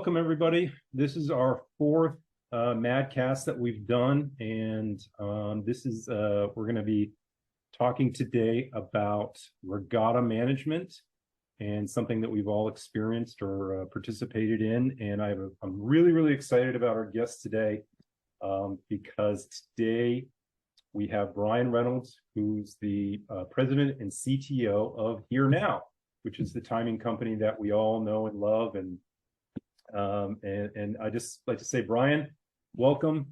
welcome everybody. This is our fourth Madcast that we've done, and we're going to be talking today about regatta management and something that we've all experienced or participated in. And I'm really excited about our guest today because today we have Brian Reynolds, who's the president and CTO of HereNow, which is the timing company that we all know and love. And I just like to say, Brian, welcome.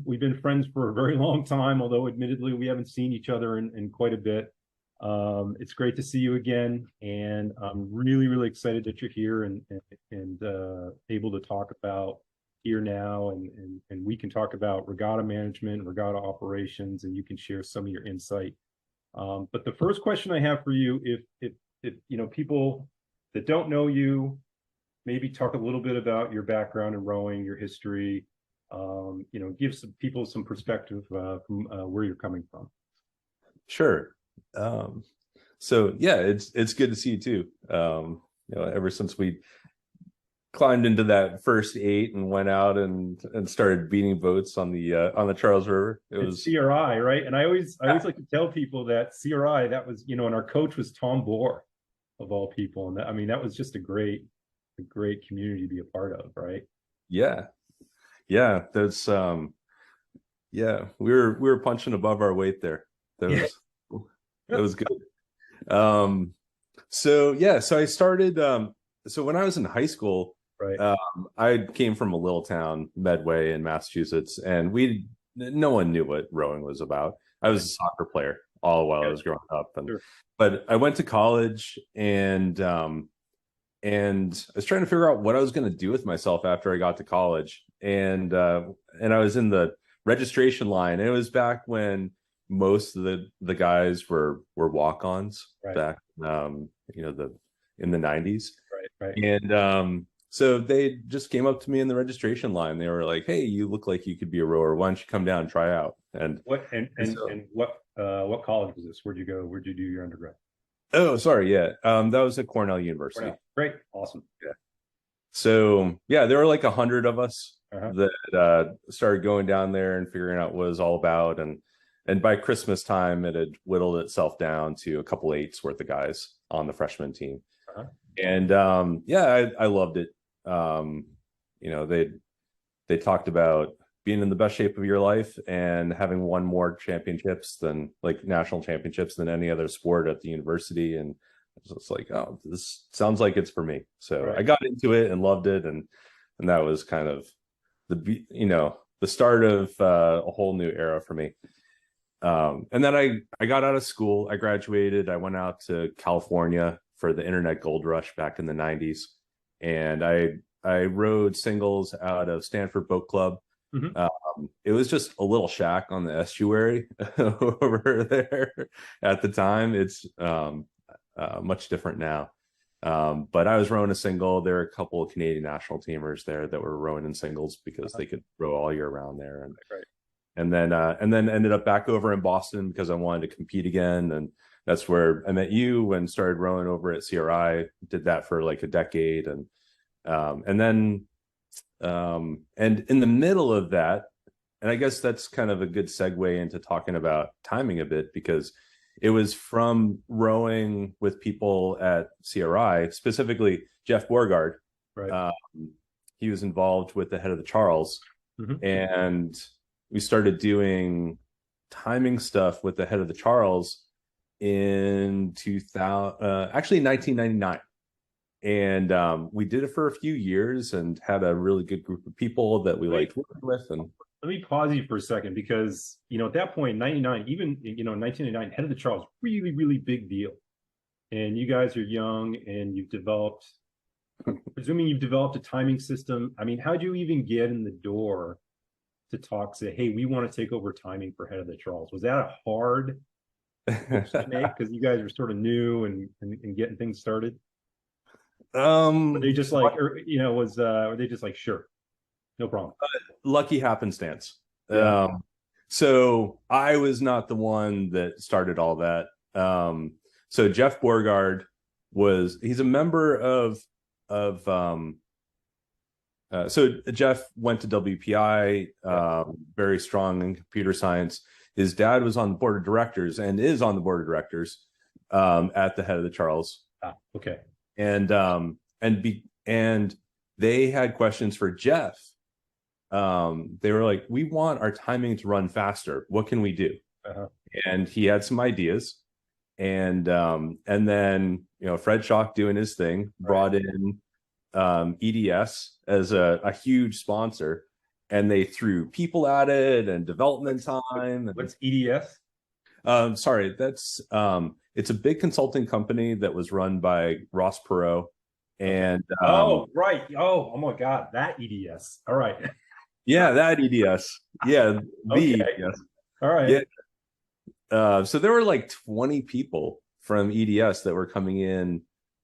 We've been friends for a very long time, although admittedly we haven't seen each other in quite a bit. It's great to see you again, and I'm really excited that you're here and able to talk about HereNow, and we can talk about regatta management, regatta operations, and you can share some of your insight. But the first question I have for you, if you know, people that don't know you, maybe talk a little bit about your background in rowing, your history, give some people some perspective from where you're coming from. Sure. So yeah, it's good to see you too. Ever since we climbed into that first 8 and went out and started beating boats on the Charles River. It's CRI, right? And I always like to tell people that CRI, that was, and our coach was Tom Bohr, of all people. And that was just a great community to be a part of, right? Yeah. That's we were punching above our weight there. That was good. So I started so when I was in high school, right, I came from a little town, Medway in Massachusetts, and no one knew what rowing was about. I was a soccer player all while I was growing up, but I went to college and I was trying to figure out what I was going to do with myself after I got to college. And I was in the registration line. And it was back when most of the guys were walk-ons, right, back in the 90s. Right. And so they just came up to me in the registration line. They were like, "Hey, you look like you could be a rower. Why don't you come down and try out?" And what college was this? Where'd you go? Where'd you do your undergrad? Oh, sorry. Yeah. That was at Cornell University. Cornell. Great. Awesome. Yeah. So yeah, there were like 100 of us that started going down there and figuring out what it was all about. And by Christmas time, it had whittled itself down to a couple 8s worth of guys on the freshman team. And I loved it. They talked about being in the best shape of your life and having won more championships than national championships than any other sport at the university. And it's like, oh, this sounds like it's for me. So I got into it and loved it. And that was kind of the start of a whole new era for me. And then I got out of school, I graduated, I went out to California for the internet gold rush back in the 90s. And I rowed singles out of Stanford Boat Club. It was just a little shack on the estuary over there at the time. It's much different now. But I was rowing a single. There were a couple of Canadian national teamers there that were rowing in singles because they could row all year round there. And then ended up back over in Boston because I wanted to compete again. And that's where I met you and started rowing over at CRI. Did that for like a decade. And then in the middle of that, and I guess that's kind of a good segue into talking about timing a bit, because it was from rowing with people at CRI, specifically Jeff Borgard. He was involved with the head of the Charles, and we started doing timing stuff with the head of the Charles in 1999. And we did it for a few years and had a really good group of people that we liked working with. And let me pause you for a second, because at that point, 99, even 1999, head of the Charles, really big deal. And you guys are young, and you've developed a timing system. How'd you even get in the door to say, hey, we want to take over timing for head of the Charles? Was that a hard push to make because you guys were sort of new and getting things started? Were they just like, were they just like, sure, no problem? Lucky happenstance. So I was not the one that started all that. So Jeff Borgard he's a member of So Jeff went to WPI, very strong in computer science. His dad was on the board of directors and is on the board of directors at the head of the Charles. Okay. And they had questions for Jeff. They were like, we want our timing to run faster. What can we do? And he had some ideas. And then, Fred Schock doing his thing, brought in EDS as a huge sponsor, and they threw people at it and development time. What's EDS? Sorry, that's it's a big consulting company that was run by Ross Perot. And right. Oh my God, that EDS. All right. Yeah, that EDS. Yeah, the EDS. All right. Yeah. So there were like 20 people from EDS that were coming in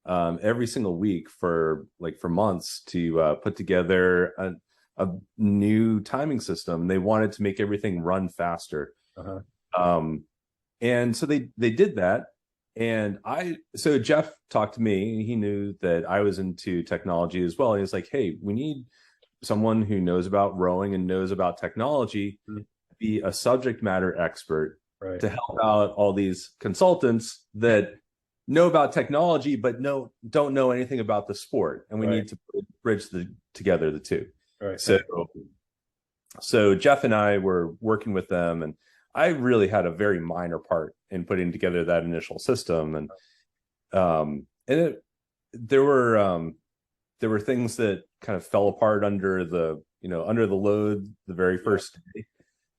every single week for months to put together a new timing system. They wanted to make everything run faster. And so they did that. And so Jeff talked to me. He knew that I was into technology as well. He was like, hey, we need someone who knows about rowing and knows about technology, be a subject matter expert to help out all these consultants that know about technology but don't know anything about the sport, and we need to bridge together the two. So Jeff and I were working with them, and I really had a very minor part in putting together that initial system. And there were things that kind of fell apart under the load the very first day,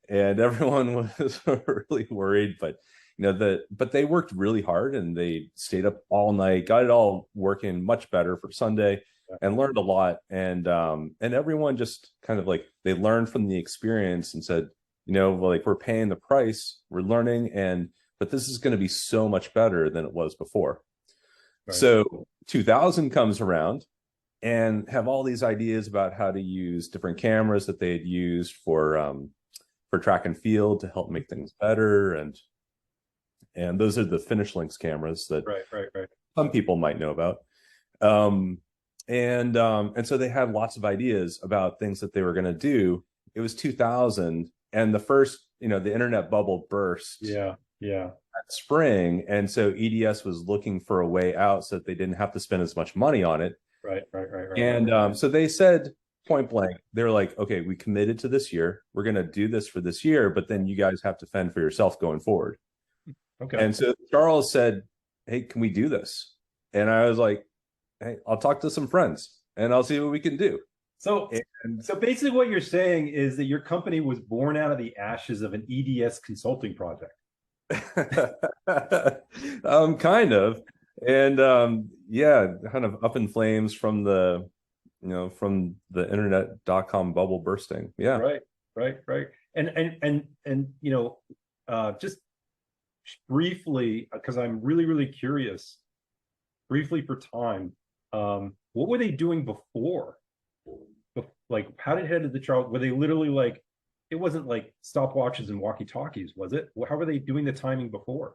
and everyone was really worried. But but they worked really hard, and they stayed up all night, got it all working much better for Sunday, and learned a lot. And everyone just kind of they learned from the experience and said, we're paying the price, we're learning, but this is going to be so much better than it was before. So 2000 comes around, and have all these ideas about how to use different cameras that they had used for track and field to help make things better. And those are the Finish Links cameras that some people might know about. And so they had lots of ideas about things that they were going to do. It was 2000, and the first, the internet bubble burst. That spring. And so EDS was looking for a way out so that they didn't have to spend as much money on it. And so they said point blank, they're like, okay, we committed to this year. We're going to do this for this year, but then you guys have to fend for yourself going forward. And so Charles said, hey, can we do this? And I was like, hey, I'll talk to some friends and I'll see what we can do. So basically what you're saying is that your company was born out of the ashes of an EDS consulting project. Kind of. And kind of up in flames from the internet.com bubble bursting. Right. And just briefly, because I'm really curious, briefly for time, what were they doing before? How did head to the Charles? Were they literally it wasn't like stopwatches and walkie-talkies, was it? How were they doing the timing before?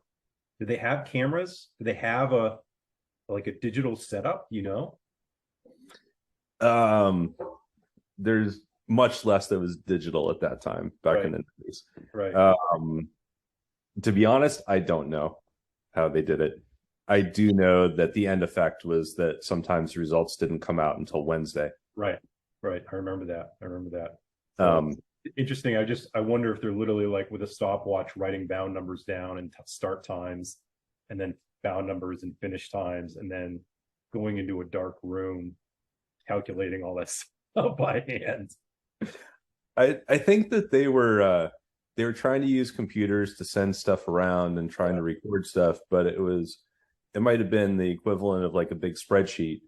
Did they have cameras? Did they have a digital setup? There's much less that was digital at that time back in the 90s. To be honest, I don't know how they did it. I do know that the end effect was that sometimes results didn't come out until Wednesday. Right. I remember that. So, interesting. I wonder if they're literally with a stopwatch writing bound numbers down and start times, and then bound numbers and finish times, and then going into a dark room, calculating all that stuff by hand. I think that they were trying to use computers to send stuff around and trying to record stuff, but it might have been the equivalent of a big spreadsheet.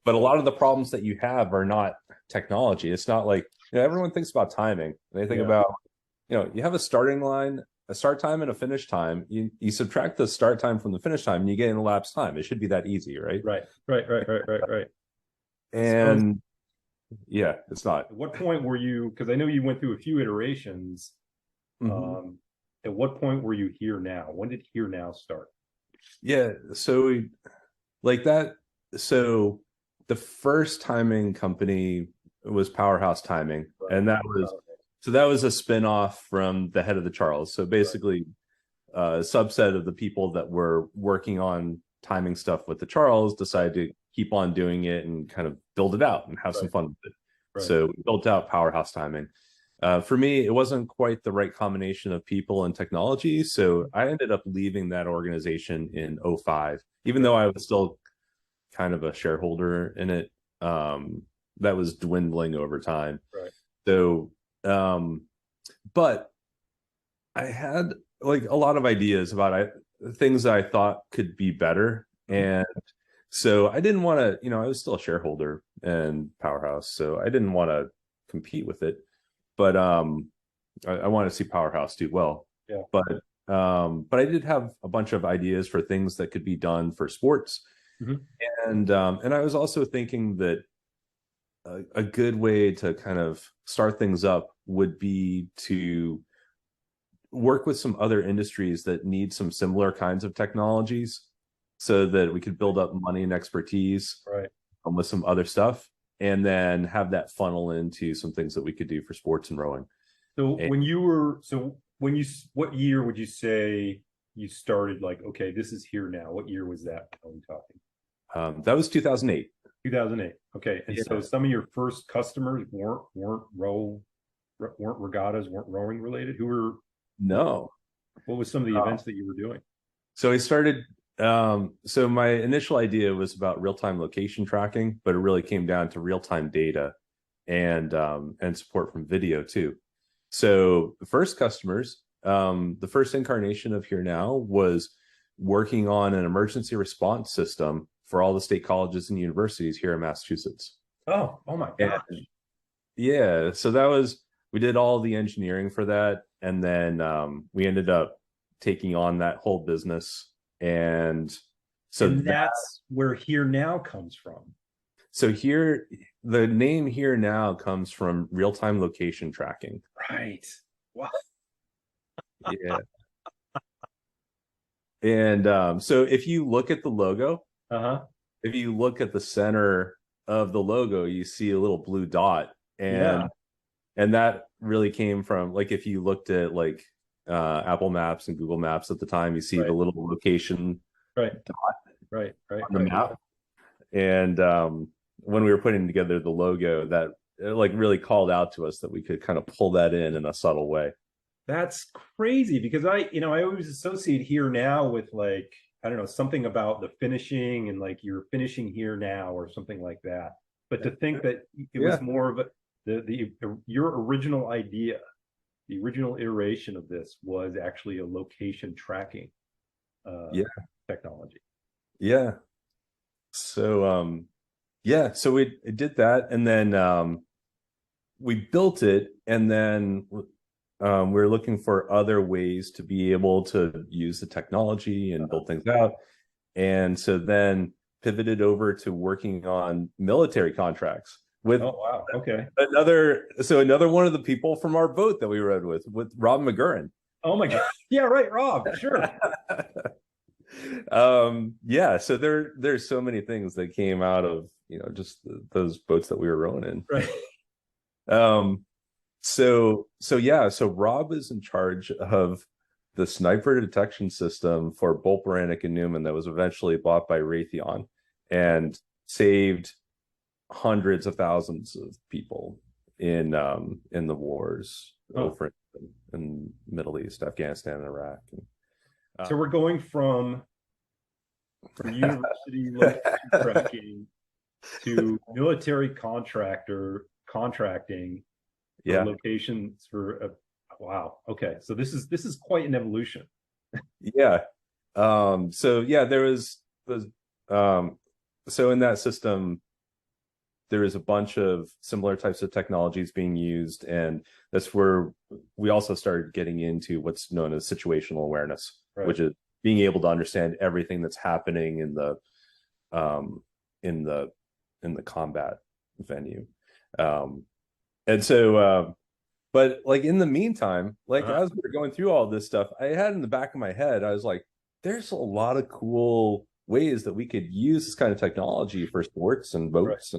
But a lot of the problems that you have are not technology. It's not everyone thinks about timing. They think about, you have a starting line, a start time and a finish time. You subtract the start time from the finish time and you get an elapsed time. It should be that easy, right? Right. And it's not. At what point were you, because I know you went through a few iterations, at what point were you Here Now? When did Here Now start? So we that. So the first timing company was Powerhouse Timing, Right. and that was a spin-off from the Head of the Charles. So basically, a subset of the people that were working on timing stuff with the Charles decided to keep on doing it and kind of build it out and have some fun with it. Right. So we built out Powerhouse Timing. For me, it wasn't quite the right combination of people and technology, so I ended up leaving that organization in 2005, even though I was still kind of a shareholder in it. That was dwindling over time. Right. So, but I had like a lot of ideas about things that I thought could be better. And so I didn't want to, I was still a shareholder in Powerhouse, so I didn't want to compete with it. But I wanted to see Powerhouse do well. Yeah. But I did have a bunch of ideas for things that could be done for sports. And I was also thinking that a good way to kind of start things up would be to work with some other industries that need some similar kinds of technologies, so that we could build up money and expertise with some other stuff, and then have that funnel into some things that we could do for sports and rowing. So what year would you say you started, like, okay, this is HereNow? What year was that? Are we talking? That was 2008. 2008. Okay. And so some of your first customers weren't regattas, weren't rowing related. Who were? No. What was some of the events that you were doing? So I started. So my initial idea was about real-time location tracking, but it really came down to real-time data and support from video too. So the first customers, the first incarnation of HereNow was working on an emergency response system for all the state colleges and universities here in Massachusetts. Oh my gosh. Yeah. So we did all the engineering for that. And then we ended up taking on that whole business. And so that's where HereNow comes from. So the name HereNow comes from real-time location tracking. Right. Wow. Yeah. And so if you look at the logo, if you look at the center of the logo, you see a little blue dot, and that really came from, like, if you looked at like Apple Maps and Google Maps at the time, you see the little location dot on the map. And when we were putting together the logo, that like really called out to us that we could kind of pull that in a subtle way. That's crazy, because I always associate HereNow with, like, I don't know, something about the finishing and like you're finishing HereNow or something like that. But to think that it was more of your original idea, the original iteration of this was actually a location tracking technology. Yeah. So so we did that, and then we built it, and then we were looking for other ways to be able to use the technology and build things out. And so then pivoted over to working on military contracts with another one of the people from our boat that we rode with Rob McGurran. Oh my God. Yeah, right, Rob. Sure. So there's so many things that came out of just those boats that we were rowing in. Right. So Rob is in charge of the sniper detection system for Bolt Beranek and Newman that was eventually bought by Raytheon and saved hundreds of thousands of people in the wars over in Middle East, Afghanistan, and Iraq. So we're going from university location tracking to military contracting. Locations for wow. Okay, so this is quite an evolution. There was so in that system there is a bunch of similar types of technologies being used, and that's where we also started getting into what's known as situational awareness, which is being able to understand everything that's happening in the combat venue. And so, but like in the meantime, like as we were going through all this stuff, I had in the back of my head, I was like, there's a lot of cool ways that we could use this kind of technology for sports and Right. boats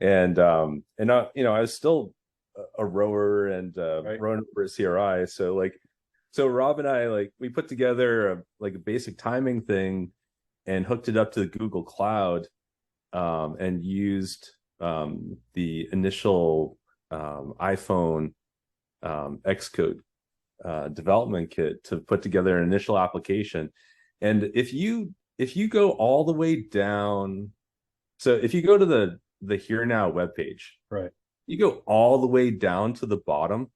you know, I was still a rower and Right. rowing over at CRI. So Rob and I, like, we put together a basic timing thing and hooked it up to the Google Cloud, and used the initial iPhone Xcode development kit to put together an initial application. And if you go all the way down, so if you go to the HereNow webpage, Right. you go all the way down to the bottom,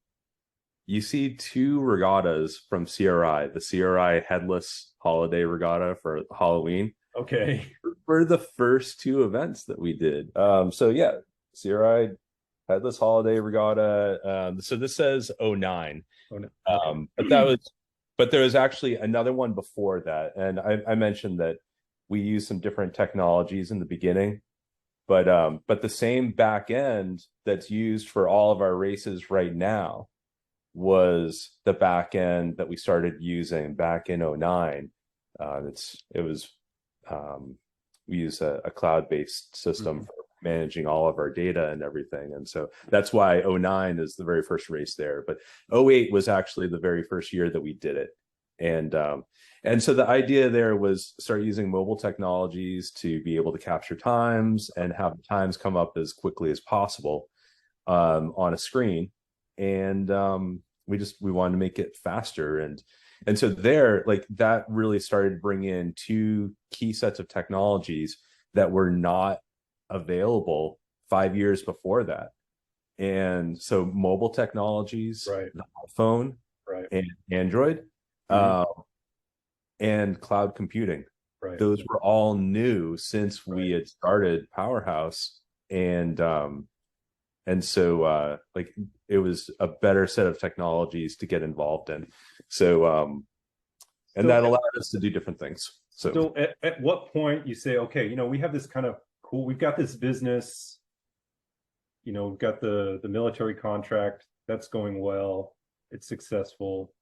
you see two regattas from CRI, the CRI Headless Holiday Regatta for Halloween. Okay. For the first two events that we did. So yeah, CRI Headless Holiday Regatta. So this says 09. Oh, no. But there was actually another one before that. And I mentioned that we used some different technologies in the beginning, but the same back end that's used for all of our races right now was the back end that we started using back in 09. We use a cloud-based system for managing all of our data and everything. And so that's why 09 is the very first race there. But 08 was actually the very first year that we did it. And so the idea there was start using mobile technologies to be able to capture times and have the times come up as quickly as possible on a screen. And we wanted to make it faster. And so there, like, that really started to bring in two key sets of technologies that were not available 5 years before that. And so mobile technologies, Right. the iPhone, Right. and Android, and cloud computing. Right. Those were all new since we had started Powerhouse. And so like, it was a better set of technologies to get involved in. So that allowed us to do different things. So at what point you say, okay, you know, we have this kind of cool, we've got this business, you know, we've got the military contract that's going well, it's successful.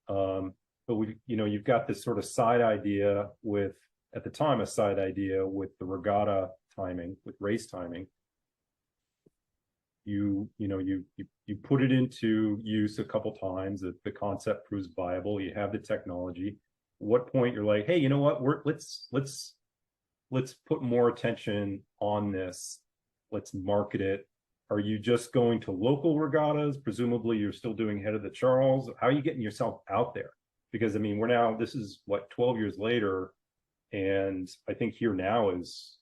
But you've got this sort of side idea with, at the time, a side idea with the regatta timing, with race timing. You put it into use a couple times. The concept proves viable. You have the technology. What point you're like, hey, you know what? Let's put more attention on this. Let's market it. Are you just going to local regattas? Presumably, you're still doing Head of the Charles. How are you getting yourself out there? Because I mean, this is what, 12 years later, and I think HereNow is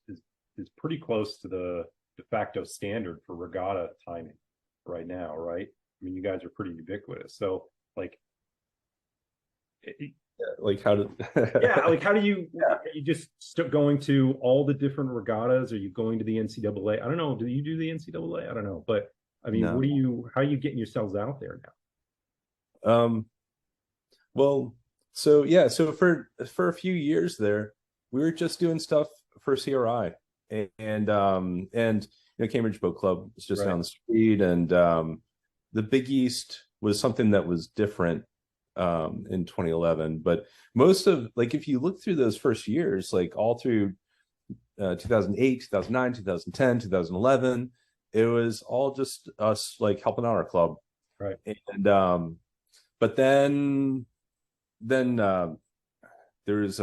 pretty close to the de facto standard for regatta timing right now, right? I mean, you guys are pretty ubiquitous. So like, how do are you just going to all the different regattas? Are you going to the NCAA? I don't know. Do you do the NCAA? I don't know. But I mean, No. how are you getting yourselves out there now? Well, so yeah, so for a few years there, we were just doing stuff for CRI, and Cambridge Boat Club was just down the street, and the Big East was something that was different in 2011. But most of, like, if you look through those first years, like all through 2008, 2009, 2010, 2011, it was all just us, like, helping out our club, right? And but then there's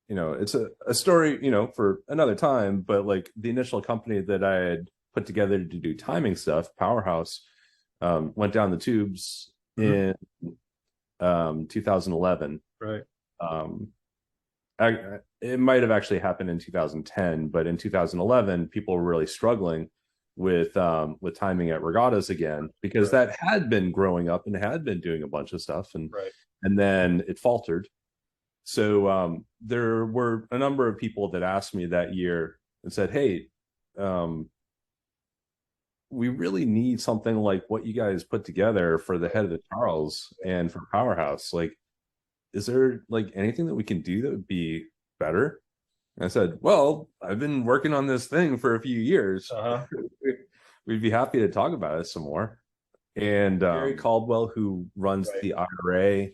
it's a story, for another time, but like the initial company that I had put together to do timing stuff, Powerhouse, went down the tubes in 2011. Right. It might have actually happened in 2010, but in 2011, people were really struggling with timing at regattas again, because that had been growing up and had been doing a bunch of stuff, and then it faltered. So there were a number of people that asked me that year and said, hey, we really need something like what you guys put together for the Head of the Charles and for Powerhouse. Like, is there like anything that we can do that would be better? And I said, well, I've been working on this thing for a few years. We'd be happy to talk about it some more. And Gary Caldwell, who runs the IRA,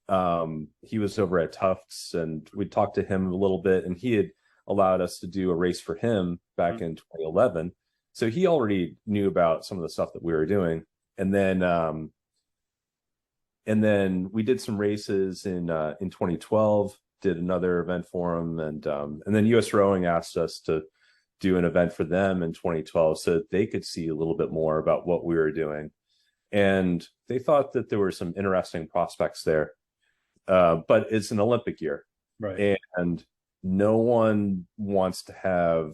he was over at Tufts, and we talked to him a little bit, and he had allowed us to do a race for him back in 2011. So he already knew about some of the stuff that we were doing. And then we did some races in 2012, did another event for him, and then USRowing asked us to do an event for them in 2012 so that they could see a little bit more about what we were doing. And they thought that there were some interesting prospects there. But it's an Olympic year. Right. And no one wants to have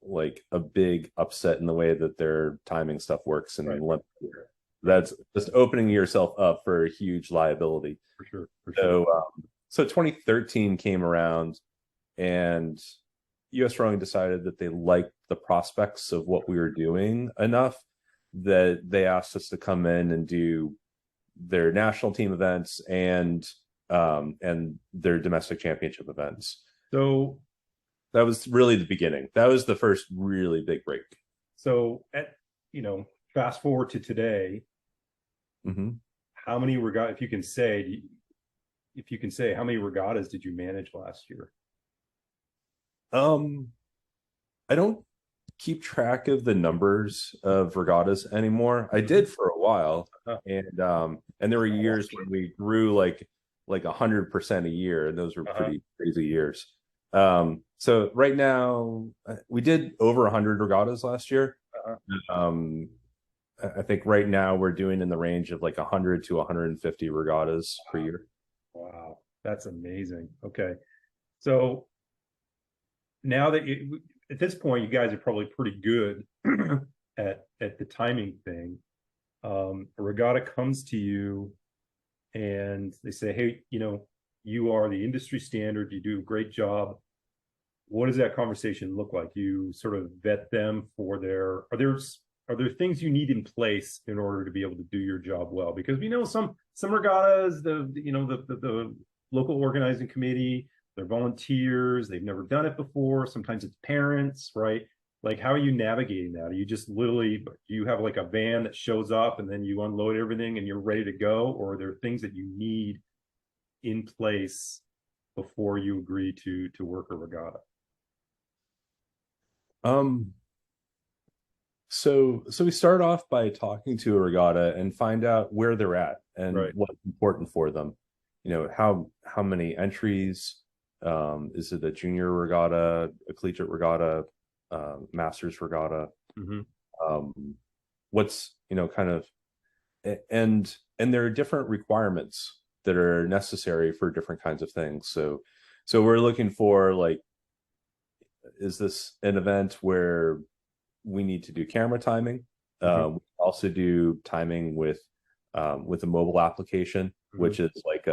like a big upset in the way that their timing stuff works in an Olympic year. That's just opening yourself up for a huge liability. For sure. For sure. So 2013 came around, and USRowing decided that they liked the prospects of what we were doing enough that they asked us to come in and do their national team events and their domestic championship events. So that was really the beginning. That was the first really big break. So fast forward to today, how many regatta, if you can say, how many regattas did you manage last year? I don't keep track of the numbers of regattas anymore. I did for a while, and there were years when we grew like 100% a year, and those were pretty crazy years. So right now we did over 100 regattas last year. I think right now we're doing in the range of like 100 to 150 regattas per year. Wow, that's amazing. Okay, so now that at this point you guys are probably pretty good at the timing thing. A regatta comes to you and they say, hey, you are the industry standard, you do a great job. What does that conversation look like? You sort of vet them for are there things you need in place in order to be able to do your job well? Because we know some regattas, the local organizing committee, they're volunteers, they've never done it before. Sometimes it's parents, right? Like, how are you navigating that? Are you just literally, you have like a van that shows up and then you unload everything and you're ready to go? Or are there things that you need in place before you agree to work a regatta? So we start off by talking to a regatta and find out where they're at and what's important for them. How many entries? Is it a junior regatta, a collegiate regatta, master's regatta? What's kind of, and there are different requirements that are necessary for different kinds of things. So we're looking for, like, is this an event where we need to do camera timing? We also do timing with a mobile application, which is like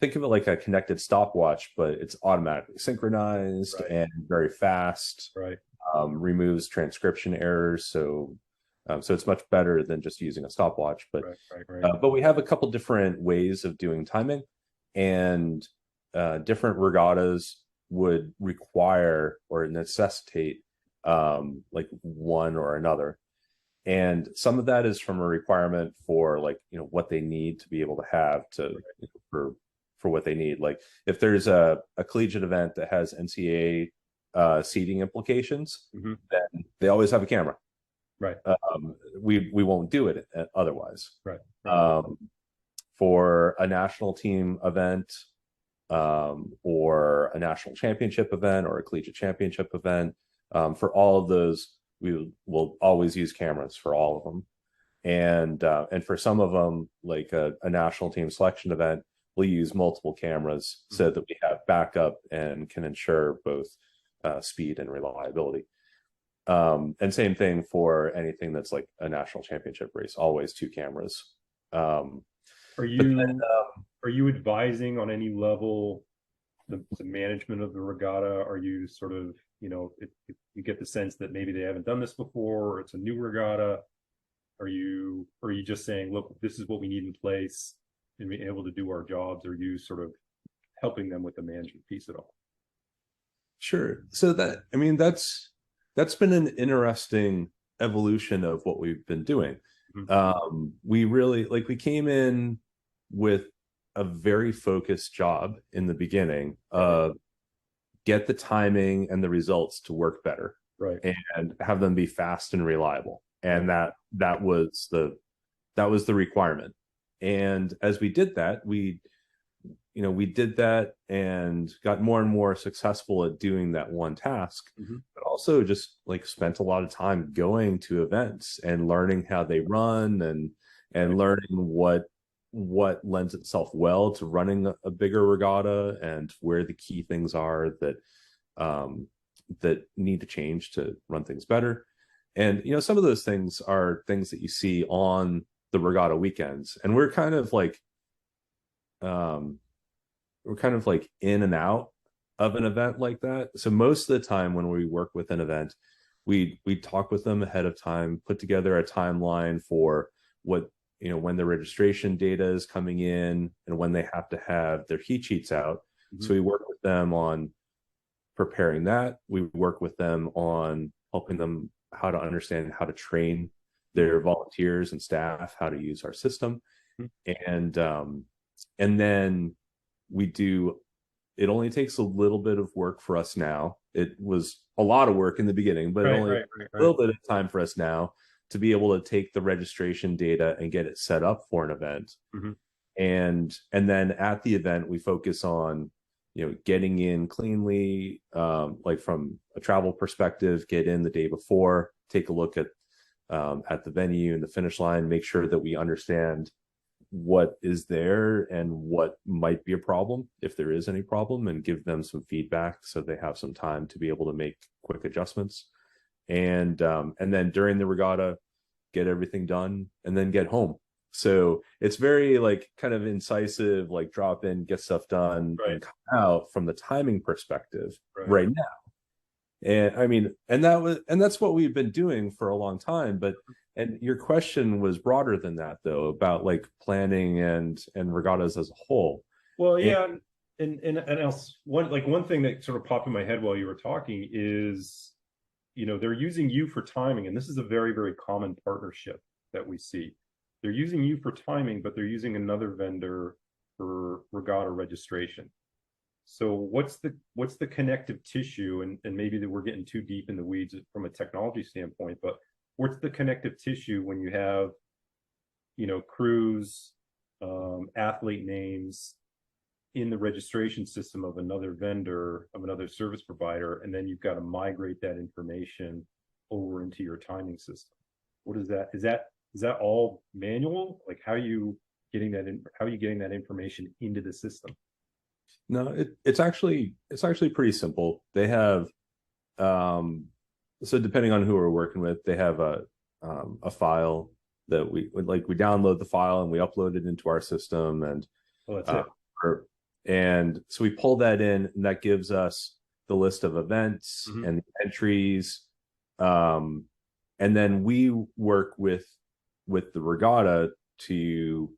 think of it like a connected stopwatch, but it's automatically synchronized and very fast. Removes transcription errors, so it's much better than just using a stopwatch. But we have a couple different ways of doing timing, and different regattas would require or necessitate like one or another. And some of that is from a requirement for, like, what they need to be able to have for what they need. Like, if there's a collegiate event that has NCAA seating implications, then they always have a camera. We won't do it otherwise. For a national team event, or a national championship event, or a collegiate championship event, for all of those, we will always use cameras for all of them. And for some of them, like a national team selection event, we'll use multiple cameras so that we have backup and can ensure both speed and reliability. And same thing for anything that's like a national championship race, always two cameras. Are you advising on any level the management of the regatta? Are you sort of, if you get the sense that maybe they haven't done this before, or it's a new regatta, are you just saying, look, this is what we need in place and be able to do our jobs? Or are you sort of helping them with the management piece at all? Sure. So that's been an interesting evolution of what we've been doing. We really, like, we came in with a very focused job in the beginning of get the timing and the results to work better, Right. and have them be fast and reliable. And that was the requirement. And as we did that, we did that and got more and more successful at doing that one task, but also just like spent a lot of time going to events and learning how they run, and learning what lends itself well to running a bigger regatta, and where the key things are that need to change to run things better. And some of those things are things that you see on the regatta weekends, and we're kind of like in and out of an event like that. So most of the time when we work with an event, we talk with them ahead of time, put together a timeline for what when the registration data is coming in and when they have to have their heat sheets out. So we work with them on preparing that. We work with them on helping them how to understand how to train their volunteers and staff how to use our system. And then we do, it only takes a little bit of work for us now. It was a lot of work in the beginning, but only a little bit of time for us now to be able to take the registration data and get it set up for an event. And then at the event, we focus on, getting in cleanly, like from a travel perspective, get in the day before, take a look at the venue and the finish line, make sure that we understand what is there and what might be a problem, if there is any problem, and give them some feedback so they have some time to be able to make quick adjustments. And then during the regatta, get everything done and then get home. So it's very like kind of incisive, like drop in, get stuff done, and come out from the timing perspective right now. And I mean, and that's what we've been doing for a long time. And your question was broader than that, though, about like planning and regattas as a whole. Well, yeah, and else one thing that sort of popped in my head while you were talking is, they're using you for timing, and this is a very, very common partnership that we see. They're using you for timing, but they're using another vendor for regatta registration. So what's the connective tissue? And maybe that we're getting too deep in the weeds from a technology standpoint, but what's the connective tissue when you have, crews, athlete names in the registration system of another vendor, of another service provider, and then you've got to migrate that information over into your timing system? What is that? Is that all manual? Like, how are you getting that in? How are you getting that information into the system? No, it's actually pretty simple. They have, so depending on who we're working with, they have a file that we download the file and we upload it into our system, and that's it. And so we pull that in, and that gives us the list of events and the entries, and then we work with the regatta to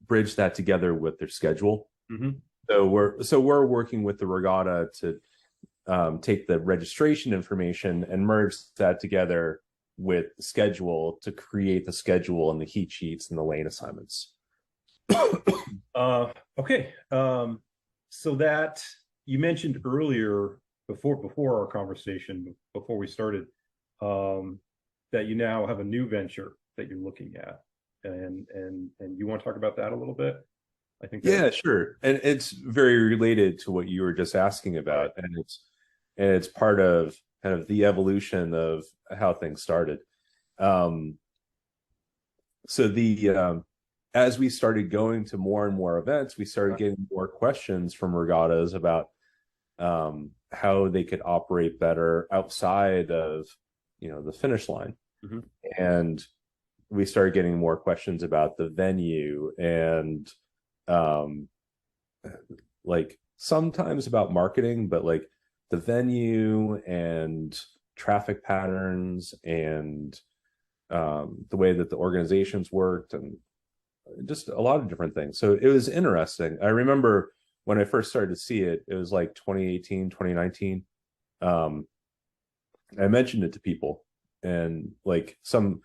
bridge that together with their schedule. So we're working with the regatta to take the registration information and merge that together with the schedule to create the schedule and the heat sheets and the lane assignments. Okay. So that you mentioned earlier before our conversation, before we started, that you now have a new venture that you're looking at, and you want to talk about that a little bit? I think yeah, sure. And it's very related to what you were just asking about, and it's part of kind of the evolution of how things started. So as we started going to more and more events, we started getting more questions from regattas about how they could operate better outside of the finish line. And we started getting more questions about the venue, and like sometimes about marketing, but like the venue and traffic patterns and the way that the organizations worked, and just a lot of different things. So it was interesting. I remember when I first started to see it, it was like 2018, 2019. I mentioned it to people, and like some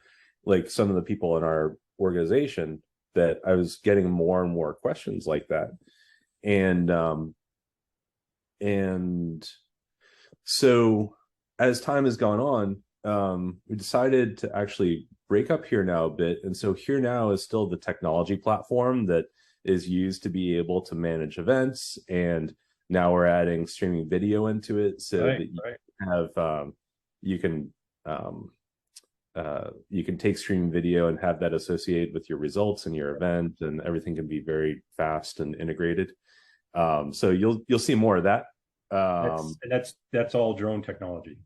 of the people in our organization that I was getting more and more questions like that. And so as time has gone on, we decided to actually break up HereNow a bit. And so HereNow is still the technology platform that is used to be able to manage events. And now we're adding streaming video into it, so that you can take streaming video and have that associated with your results and your event, and everything can be very fast and integrated. So you'll see more of that. That's all drone technology.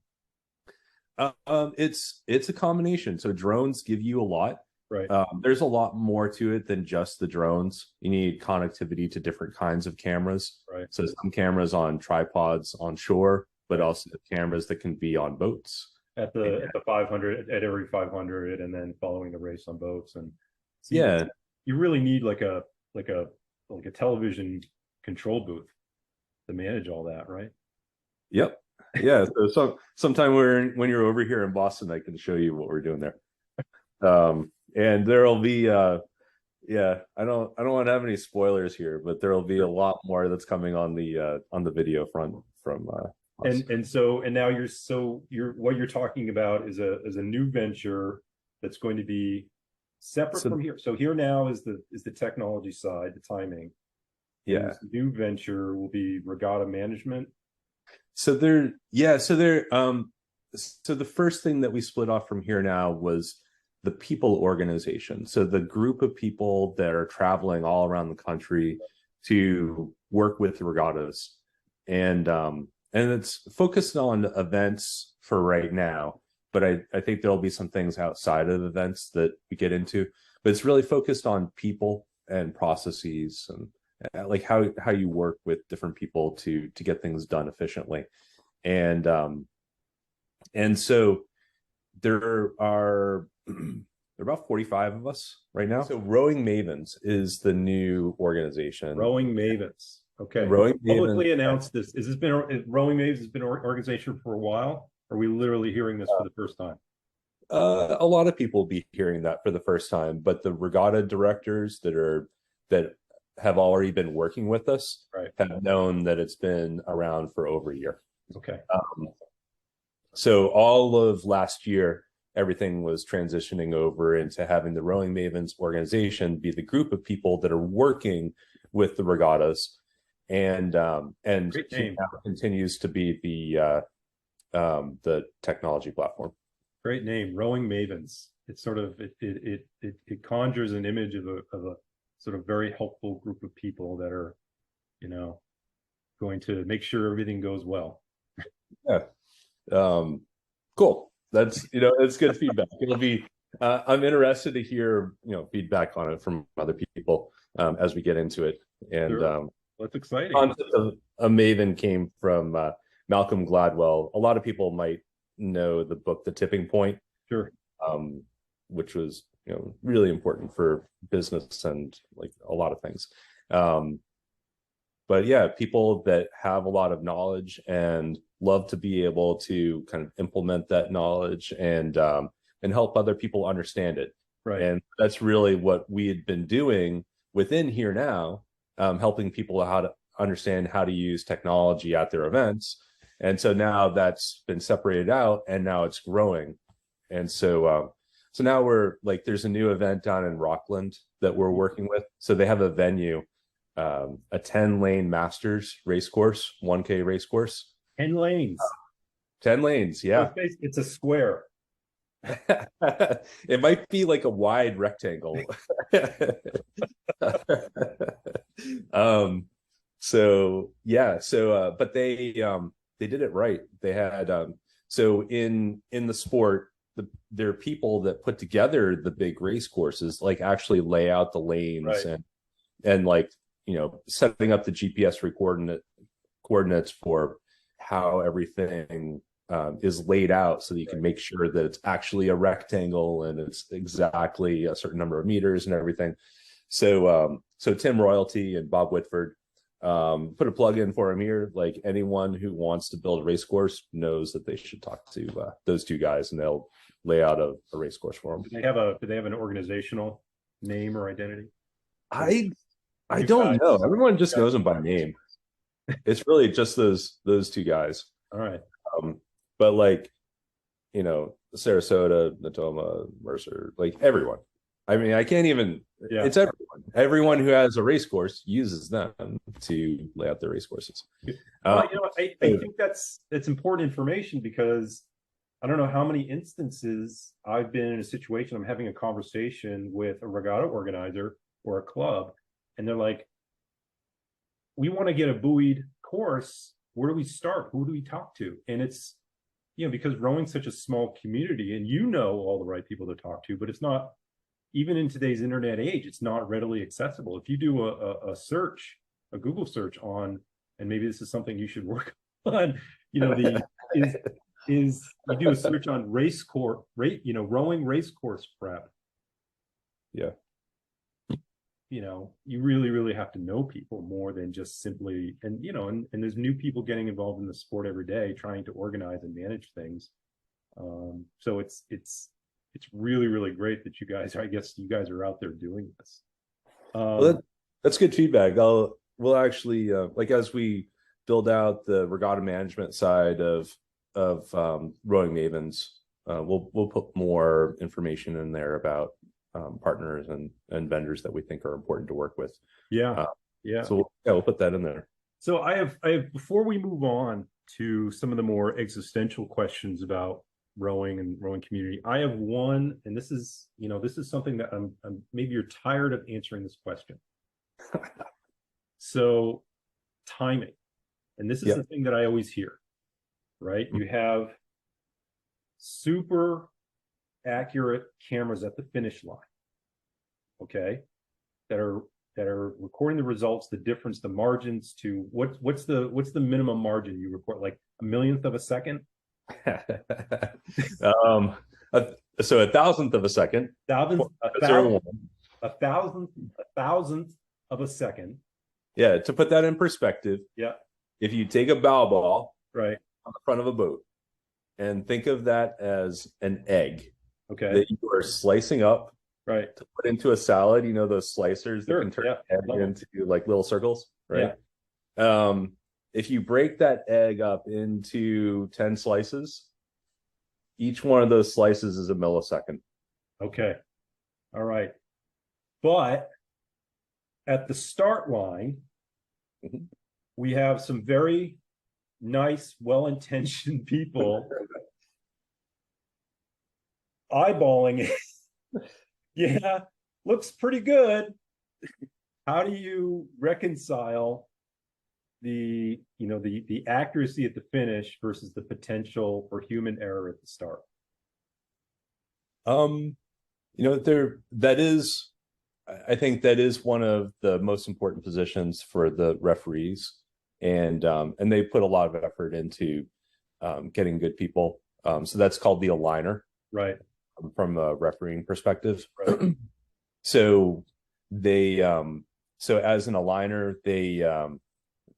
It's a combination. So drones give you a lot. Right. There's a lot more to it than just the drones. You need connectivity to different kinds of cameras. Right. So some cameras on tripods on shore, but also cameras that can be on boats. At the 500, at every 500, and then following the race on boats. And you really need like a television control booth to manage all that, right? Yep. Yeah. So sometime when you're over here in Boston, I can show you what we're doing there. And there'll be I don't want to have any spoilers here, but there'll be a lot more that's coming on the video front from us. And now what you're talking about is a new venture that's going to be separate from here. So HereNow is the technology side, the timing. Yeah. This new venture will be Regatta Management. So the first thing that we split off from HereNow was the people organization. So the group of people that are traveling all around the country to work with regattas, and it's focused on events for right now, but I think there'll be some things outside of events that we get into, but it's really focused on people and processes and like how you work with different people to get things done efficiently. And so there are about 45 of us right now. So Rowing Mavens is the new organization. Rowing Mavens. Okay. Rowing publicly announced this. Rowing Mavens has been an organization for a while? Or are we literally hearing this for the first time? A lot of people will be hearing that for the first time, but the regatta directors that have already been working with us have known that it's been around for over a year. Okay. So all of last year, everything was transitioning over into having the Rowing Mavens organization be the group of people that are working with the regattas, and now continues to be the technology platform. Great name, Rowing Mavens. It's sort of it conjures an image of a sort of very helpful group of people that are, going to make sure everything goes well. Yeah. Cool. That's, it's good feedback. It'll be, I'm interested to hear, feedback on it from other people, as we get into it. And, sure. That's exciting. Concept of a Maven came from, Malcolm Gladwell. A lot of people might know the book, The Tipping Point. Sure. Which was, really important for business and like a lot of things. But yeah, people that have a lot of knowledge and love to be able to kind of implement that knowledge and help other people understand it. Right. And that's really what we had been doing within HereNow, helping people how to understand how to use technology at their events. And so now that's been separated out, and now it's growing. And so now we're like, there's a new event down in Rockland that we're working with. So they have a venue, a 10-lane Masters race course, 1K race course. 10 lanes. 10 lanes, yeah. It's a square. It might be like a wide rectangle. But they did it right. They had so in the sport, there are people that put together the big race courses, like actually lay out the lanes and like, setting up the GPS coordinates for how everything is laid out, so that you can make sure that it's actually a rectangle and it's exactly a certain number of meters and everything. So Tim Royalty and Bob Whitford, put a plug in for him here. Like, anyone who wants to build a race course knows that they should talk to those two guys, and they'll lay out a race course for them. Do they have an organizational name or identity? I You don't guys- know. Everyone just knows them by name. It's really just those two guys. All right. But like, Sarasota, Natoma, Mercer, like everyone. I mean, I can't even. Yeah. It's everyone. Everyone who has a race course uses them to lay out their race courses. Well, I think that's important information, because I don't know how many instances I've been in a situation, I'm having a conversation with a regatta organizer or a club, and they're like, we want to get a buoyed course. Where do we start? Who do we talk to? And it's, because rowing's such a small community, and all the right people to talk to, but it's not, even in today's internet age, it's not readily accessible. If you do a search, a Google search on, and maybe this is something you should work on, is you do a search on rowing race course prep. Yeah. You really, really have to know people more than just simply, and there's new people getting involved in the sport every day, trying to organize and manage things. So it's really, really great that you guys are out there doing this. Well, that's good feedback. We'll actually, like, as we build out the regatta management side of Rowing Mavens, we'll put more information in there about partners and vendors that we think are important to work with. Yeah. So we'll put that in there. So I have before we move on to some of the more existential questions about rowing and rowing community, I have one, and this is something that I'm maybe you're tired of answering this question. So timing, and this is the thing that I always hear, right? You have super accurate cameras at the finish line, okay, that are recording the results, the difference, the margins to what's the minimum margin you report, like a millionth of a second? So a thousandth of a second. A thousandth of a second. Yeah, to put that in perspective, if you take a bow ball right on the front of a boat and think of that as an egg, okay, that you are slicing up, right, to put into a salad, those slicers that can turn egg into like little circles, right? If you break that egg up into 10 slices, each one of those slices is a millisecond. Okay. All right. But at the start line, we have some very nice, well-intentioned people eyeballing it. Yeah, looks pretty good. How do you reconcile the accuracy at the finish versus the potential for human error at the start? I think that is one of the most important positions for the referees, and they put a lot of effort into getting good people. So that's called the aligner, right? From a refereeing perspective. Right. So they so as an aligner,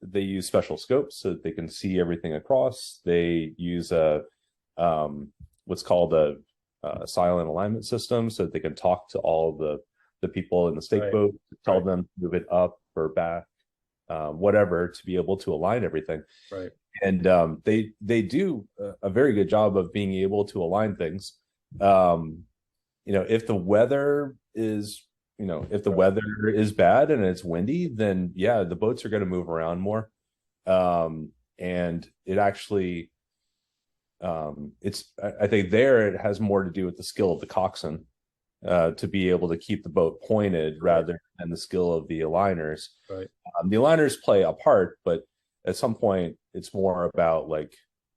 they use special scopes so that they can see everything across. They use what's called a silent alignment system, so that they can talk to all the people in the stake boat, tell them to move it up or back, whatever, to be able to align everything. Right. And they do a very good job of being able to align things. If the weather is weather is bad and it's windy, then the boats are going to move around more. And it actually, I think there it has more to do with the skill of the coxswain, to be able to keep the boat pointed rather than the skill of the aligners. Right. The aligners play a part, but at some point it's more about like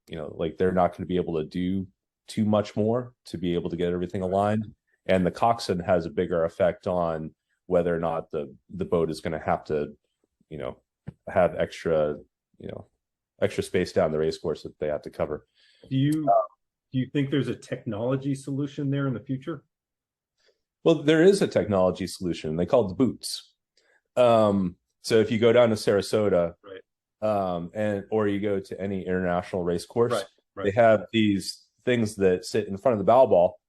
they're not going to be able to do too much more to be able to get everything aligned. And the coxswain has a bigger effect on whether or not the boat is going to have to, have extra space down the race course that they have to cover. Do you think there's a technology solution there in the future? Well, there is a technology solution. They call it the boots. So if you go down to Sarasota, or you go to any international race course, they have these things that sit in front of the bow ball,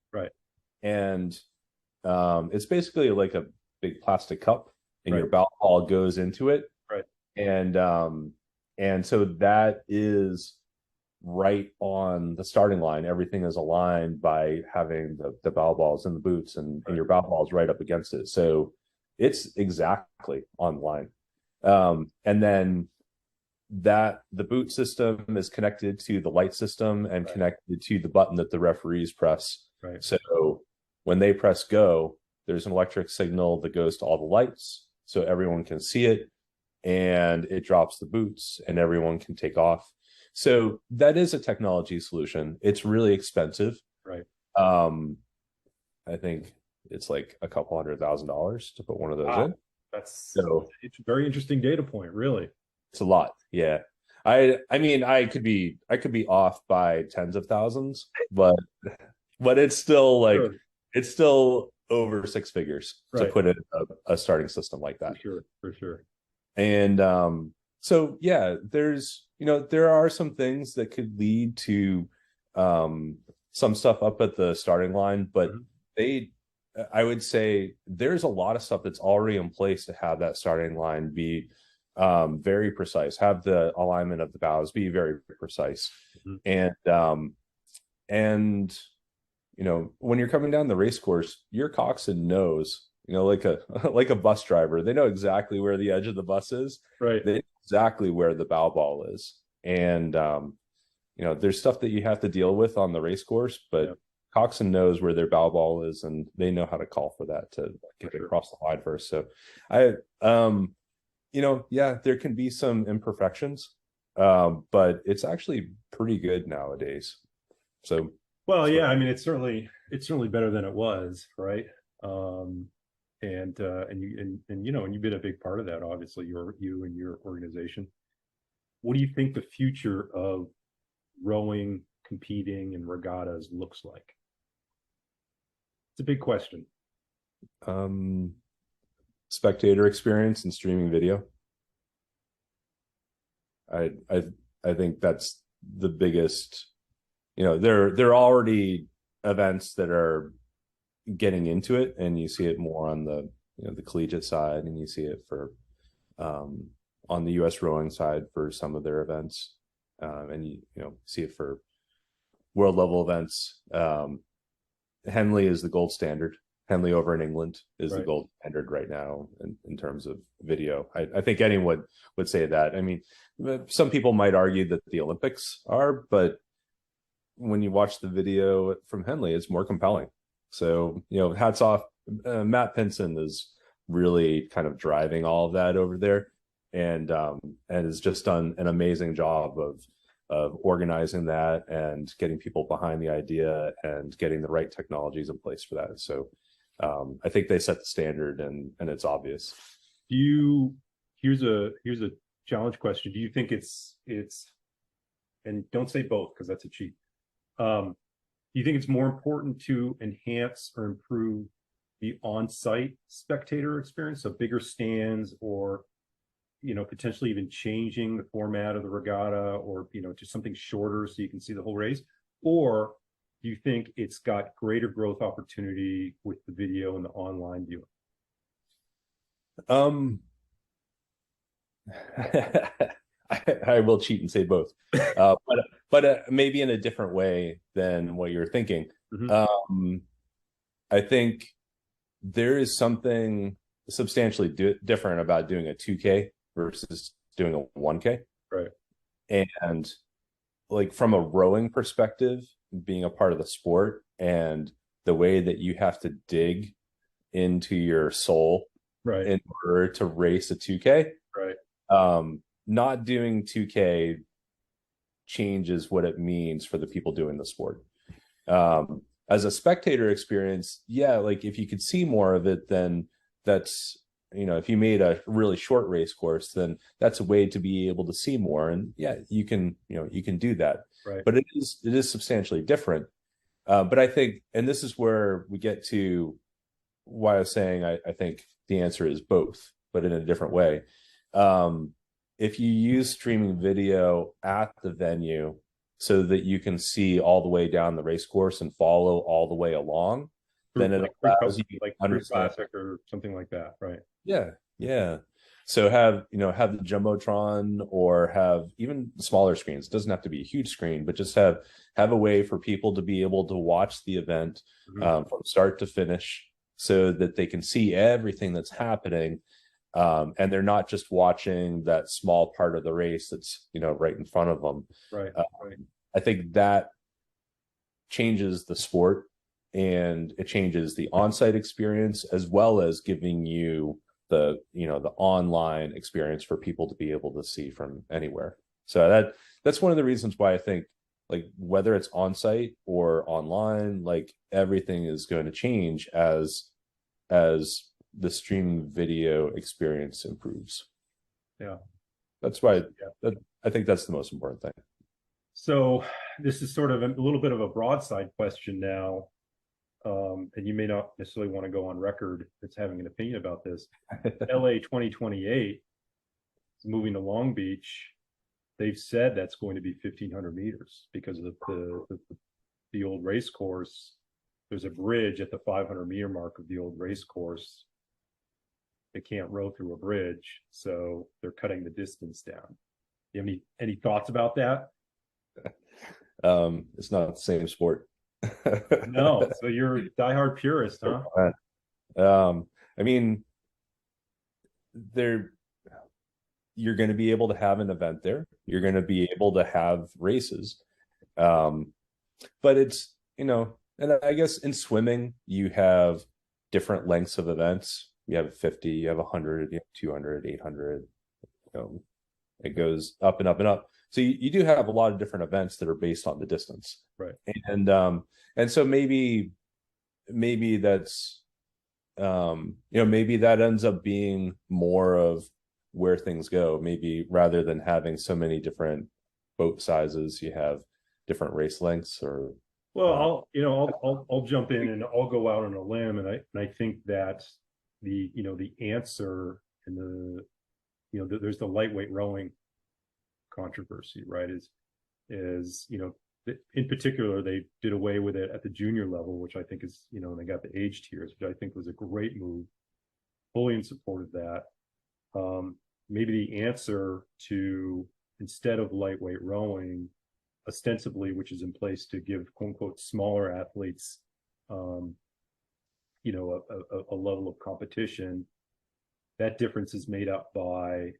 and it's basically like a big plastic cup, and your bow ball goes into it. Right. And so that is right on the starting line. Everything is aligned by having the bow balls in the boots, and your bow balls right up against it. So it's exactly on line. And then that the boot system is connected to the light system and connected to the button that the referees press. Right. So when they press go, there's an electric signal that goes to all the lights so everyone can see it, and it drops the boots and everyone can take off. So that is a technology solution. It's really expensive. Right. I think it's like a couple $100,000 to put one of those in. It's a very interesting data point, really. It's a lot. Yeah. I mean, I could be off by tens of thousands, but it's still like, it's still over six figures to put in a starting system like that. For sure. And so yeah, there's, there are some things that could lead to some stuff up at the starting line, but I would say there's a lot of stuff that's already in place to have that starting line be very precise, have the alignment of the bows be very precise. And when you're coming down the race course, your coxswain knows, like a bus driver, they know exactly where the edge of the bus is. Right. They know exactly where the bow ball is. And there's stuff that you have to deal with on the race course, but coxswain knows where their bow ball is, and they know how to call for that to get it across the line first. So there can be some imperfections, but it's actually pretty good nowadays. So, well, yeah, I mean, it's certainly better than it was, right? And you've been a big part of that, obviously, you and your organization. What do you think the future of rowing, competing, and regattas looks like? It's a big question. Spectator experience and streaming video. I think that's the biggest. There are already events that are getting into it, and you see it more on the the collegiate side, and you see it for on the USRowing side for some of their events, and you see it for world level events. Henley is the gold standard. Henley over in England is the gold standard right now in terms of video. I think anyone would say that. I mean, some people might argue that the Olympics are, but when you watch the video from Henley, it's more compelling. So, hats off. Matt Pinson is really kind of driving all of that over there, and has just done an amazing job of organizing that and getting people behind the idea and getting the right technologies in place for that. So I think they set the standard, and it's obvious. Here's a challenge question. Do you think it's and don't say both because that's a cheat. Do you think it's more important to enhance or improve the on-site spectator experience, so bigger stands, or potentially even changing the format of the regatta, or to something shorter so you can see the whole race? Or do you think it's got greater growth opportunity with the video and the online viewing? I will cheat and say both, but maybe in a different way than what you're thinking. I think there is something substantially different about doing a 2K versus doing a 1K. Right. And like from a rowing perspective, being a part of the sport and the way that you have to dig into your soul in order to race a 2K. Right. Not doing 2K changes what it means for the people doing the sport. As a spectator experience, like if you could see more of it, then that's, if you made a really short race course, then that's a way to be able to see more. And you can do that. Right. But it is substantially different. But I think, and this is where we get to why I was saying, I think the answer is both, but in a different way. If you use streaming video at the venue so that you can see all the way down the race course and follow all the way along, then it allows you like understand classic or something like that, right? Yeah, Yeah. So have, have the Jumbotron or have even smaller screens. It doesn't have to be a huge screen, but just have a way for people to be able to watch the event from start to finish so that they can see everything that's happening. And they're not just watching that small part of the race that's, right in front of them. Right. Right. I think that changes the sport, and it changes the on-site experience as well as giving you the online experience for people to be able to see from anywhere. So that's one of the reasons why I think, like, whether it's on-site or online, like, everything is going to change as the streaming video experience improves. Yeah. That's why I think that's the most important thing. So this is sort of a little bit of a broadside question now. And you may not necessarily want to go on record as having an opinion about this. LA 2028 is moving to Long Beach. They've said that's going to be 1,500 meters because of the old race course. There's a bridge at the 500-meter mark of the old race course. They can't row through a bridge, so they're cutting the distance down. You have any thoughts about that? It's not the same sport. No, so you're a diehard purist, huh? I mean, you're going to be able to have an event there. You're going to be able to have races. But it's, and I guess in swimming, you have different lengths of events. You have 50, you have 100, you have 200, 800. It goes up and up and up. So you do have a lot of different events that are based on the distance. Right. And so maybe that's, maybe that ends up being more of where things go. Maybe rather than having so many different boat sizes, you have different race lengths. Or I'll jump in and I'll go out on a limb, and I think that the answer and there's the lightweight rowing controversy, right? Is in particular, they did away with it at the junior level, which I think is, and they got the age tiers, which I think was a great move. Fully in support of that. Maybe the answer to, instead of lightweight rowing, ostensibly, which is in place to give quote unquote smaller athletes, a level of competition, that difference is made up by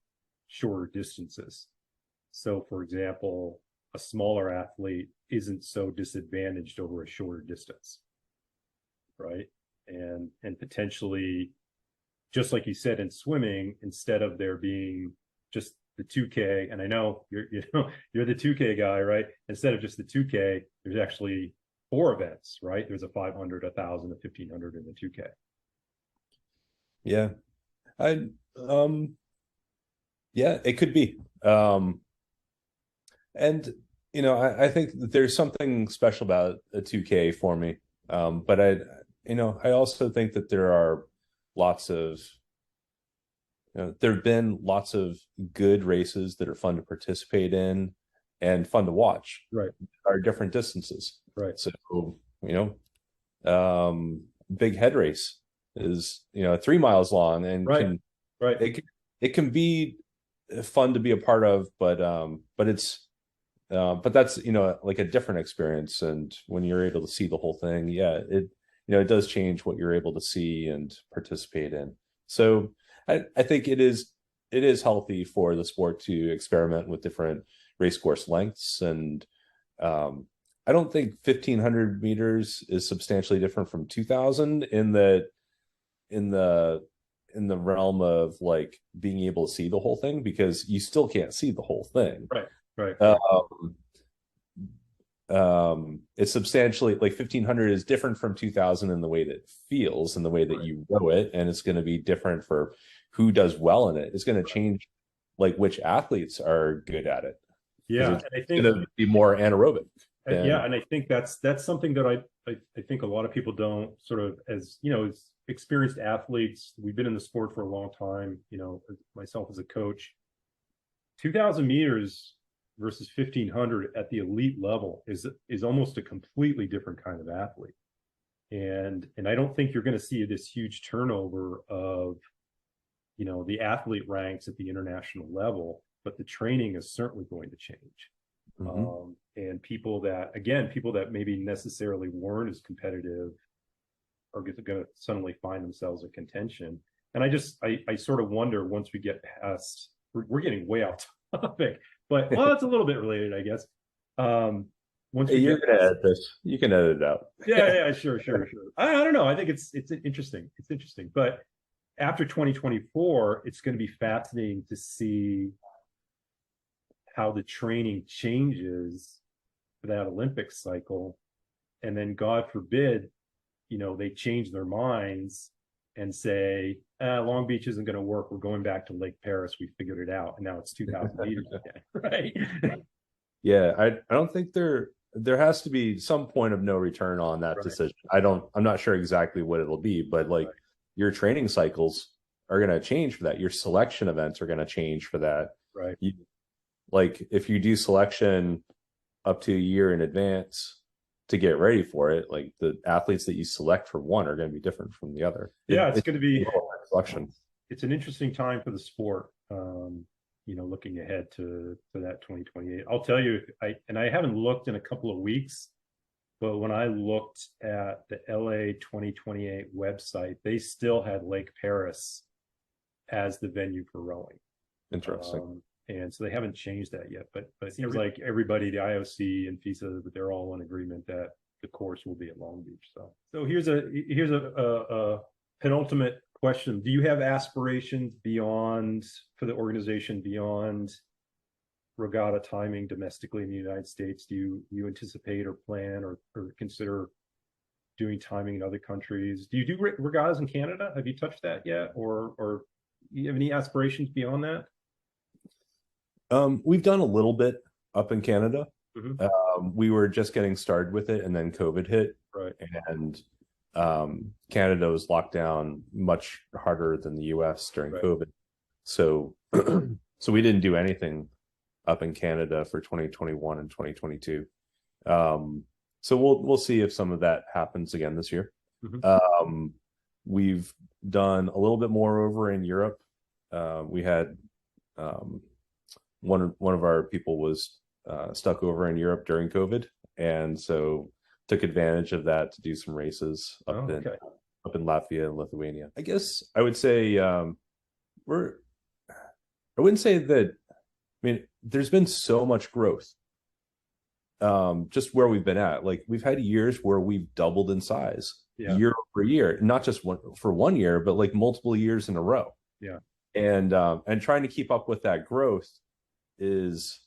shorter distances. So, for example, a smaller athlete isn't so disadvantaged over a shorter distance, right? And potentially, just like you said in swimming, instead of there being just the 2K, and I know you're the 2K guy, right? Instead of just the 2K, there's actually 4 events, right? There's a 500, 1,000, a 1,500, and a 2K. Yeah, yeah, it could be. And I think that there's something special about a 2K for me. But I also think that there are lots of, there have been lots of good races that are fun to participate in and fun to watch. Right. Are different distances. Right. So, big head race is, 3 miles long, and it can be fun to be a part of, but that's, like a different experience. And when you're able to see the whole thing, it does change what you're able to see and participate in. So I think it is healthy for the sport to experiment with different race course lengths. And I don't think 1,500 meters is substantially different from 2,000 in the realm of, like, being able to see the whole thing, because you still can't see the whole thing. Right. It's substantially, like, 1,500 is different from 2,000 in the way that it feels and the way that you row it, and it's going to be different for who does well in it. It's going to change, like, which athletes are good at it. Yeah, and I think it's going to be more anaerobic. And I think that's something that I think a lot of people don't sort of, as as experienced athletes. We've been in the sport for a long time. Myself as a coach, 2,000 meters versus 1,500 at the elite level is almost a completely different kind of athlete. And I don't think you're going to see this huge turnover of the athlete ranks at the international level, but the training is certainly going to change. And people that maybe necessarily weren't as competitive are going to suddenly find themselves in contention. And I sort of wonder, once we get past, we're getting way off topic, but well, it's a little bit related, I guess. Once you're gonna edit this, you can edit it out. Yeah, sure. I don't know. I think it's interesting. It's interesting, but after 2024, it's going to be fascinating to see how the training changes for that Olympic cycle, and then God forbid, they change their minds and say, Long Beach isn't going to work. We're going back to Lake Paris. We figured it out, and now it's 2,000 meters again, right? Yeah, I don't think there has to be some point of no return on that decision. I'm not sure exactly what it'll be, but like your training cycles are going to change for that. Your selection events are going to change for that. Right. Like if you do selection up to a year in advance to get ready for it, like the athletes that you select for one are going to be different from the other. Yeah, it's going to be selection. It's an interesting time for the sport. Looking ahead to that 2028. I'll tell you, I haven't looked in a couple of weeks, but when I looked at the LA 2028 website, they still had Lake Paris as the venue for rowing. Interesting. And so they haven't changed that yet, but it seems like everybody, the IOC and FISA, they're all in agreement that the course will be at Long Beach. So here's a penultimate question. Do you have aspirations for the organization beyond regatta timing domestically in the United States? Do you anticipate or plan or consider doing timing in other countries? Do you do regattas in Canada? Have you touched that yet? Or you have any aspirations beyond that? We've done a little bit up in Canada. We were just getting started with it, and then COVID hit. Right. And Canada was locked down much harder than the US during COVID. So we didn't do anything up in Canada for 2021 and 2022. So we'll see if some of that happens again this year. We've done a little bit more over in Europe. We had one of our people was stuck over in Europe during COVID, and so took advantage of that to do some races up in Latvia and Lithuania. I guess I would say I wouldn't say that. I mean, there's been so much growth just where we've been at. Like we've had years where we've doubled in size year over year, not just for 1 year, but like multiple years in a row. Yeah. And trying to keep up with that growth is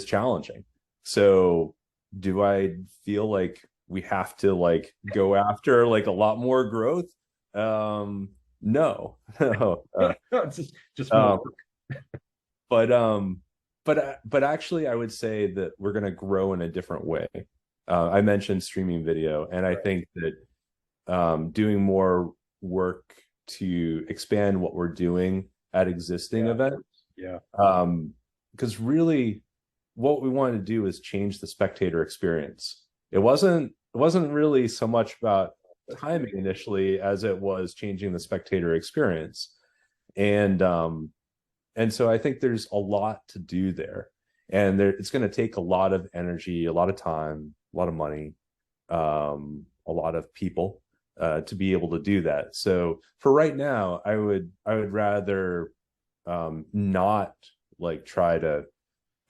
challenging. So do I feel like we have to like go after like a lot more growth? No. just more but actually I would say that we're going to grow in a different way. I mentioned streaming video, and I think that doing more work to expand what we're doing at existing events. Because really what we wanted to do is change the spectator experience. It wasn't really so much about timing initially as it was changing the spectator experience. And so I think there's a lot to do there, and it's going to take a lot of energy, a lot of time, a lot of money, a lot of people to be able to do that. So for right now, I would rather not like try to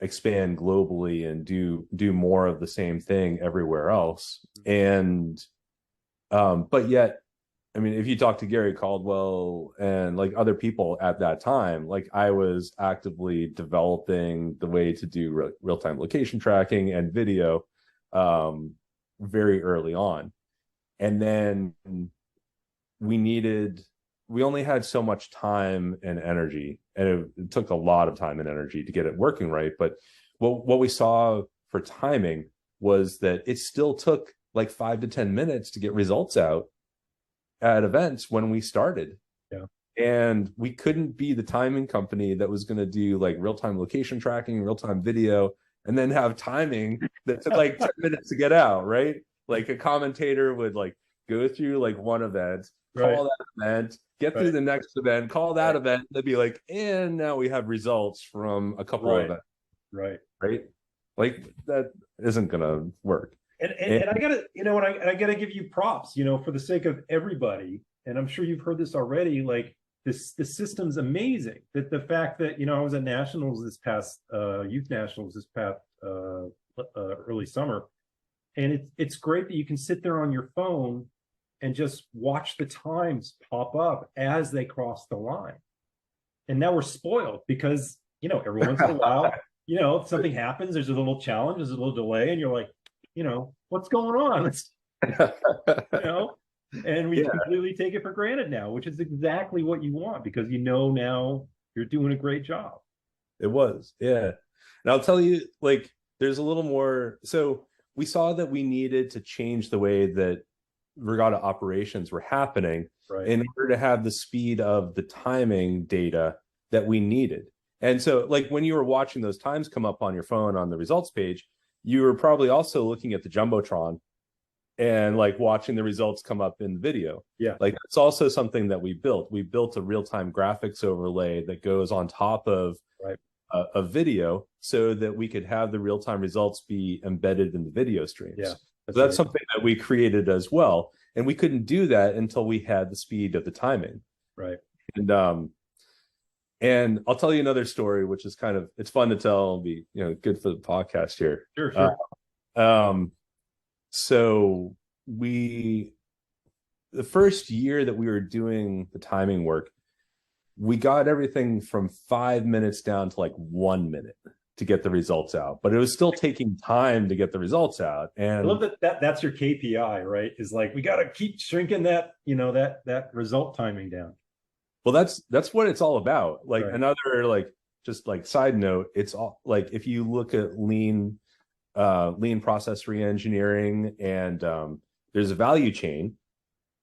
expand globally and do more of the same thing everywhere else. And but yet, I mean, if you talk to Gary Caldwell and like other people at that time, like I was actively developing the way to do real-time location tracking and video very early on. And then we only had so much time and energy, and it took a lot of time and energy to get it working right. But what we saw for timing was that it still took like 5 to 10 minutes to get results out at events when we started. And we couldn't be the timing company that was going to do like real-time location tracking, real-time video, and then have timing that took like 10 minutes to get out, right? Like a commentator would like go through like one event, Right. call that event, get through Right. the next event, call that Right. event, they'd be like, and now we have results from a couple of Right. events, Right. right? Like that isn't gonna work. And I gotta, and I gotta give you props, for the sake of everybody. And I'm sure you've heard this already. Like the system's amazing. That the fact that I was at nationals this past youth nationals this past early summer, and it's great that you can sit there on your phone and just watch the times pop up as they cross the line. And now we're spoiled because every once in a while, if something happens, there's a little challenge, there's a little delay, and you're like, what's going on? You know, and we completely take it for granted now, which is exactly what you want because now you're doing a great job. It was, yeah. And I'll tell you, like, there's a little more. So we saw that we needed to change the way that regatta operations were happening in order to have the speed of the timing data that we needed. And so, like, when you were watching those times come up on your phone on the results page, you were probably also looking at the Jumbotron and like watching the results come up in the video. Yeah. Like it's also something that we built. We built a real-time graphics overlay that goes on top of a video so that we could have the real-time results be embedded in the video streams. Yeah. That's something that we created as well. And we couldn't do that until we had the speed of the timing. Right. And I'll tell you another story, which is it's fun to tell and be, good for the podcast here. Sure. So the first year that we were doing the timing work, we got everything from 5 minutes down to like 1 minute to get the results out, but it was still taking time to get the results out. And I love that's your KPI, right? Is like, we got to keep shrinking that, that result timing down. Well, that's what it's all about. Like another, like, just like side note, it's all like, if you look at lean process reengineering, and there's a value chain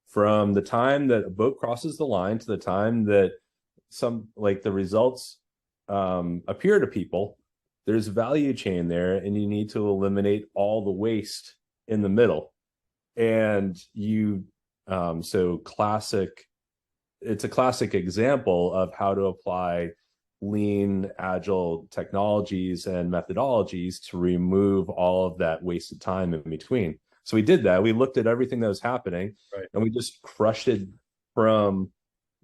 from the time that a boat crosses the line to the time that the results appear to people. There's a value chain there, and you need to eliminate all the waste in the middle. And it's a classic example of how to apply lean, agile technologies and methodologies to remove all of that wasted time in between. So we did that. We looked at everything that was happening, and we just crushed it from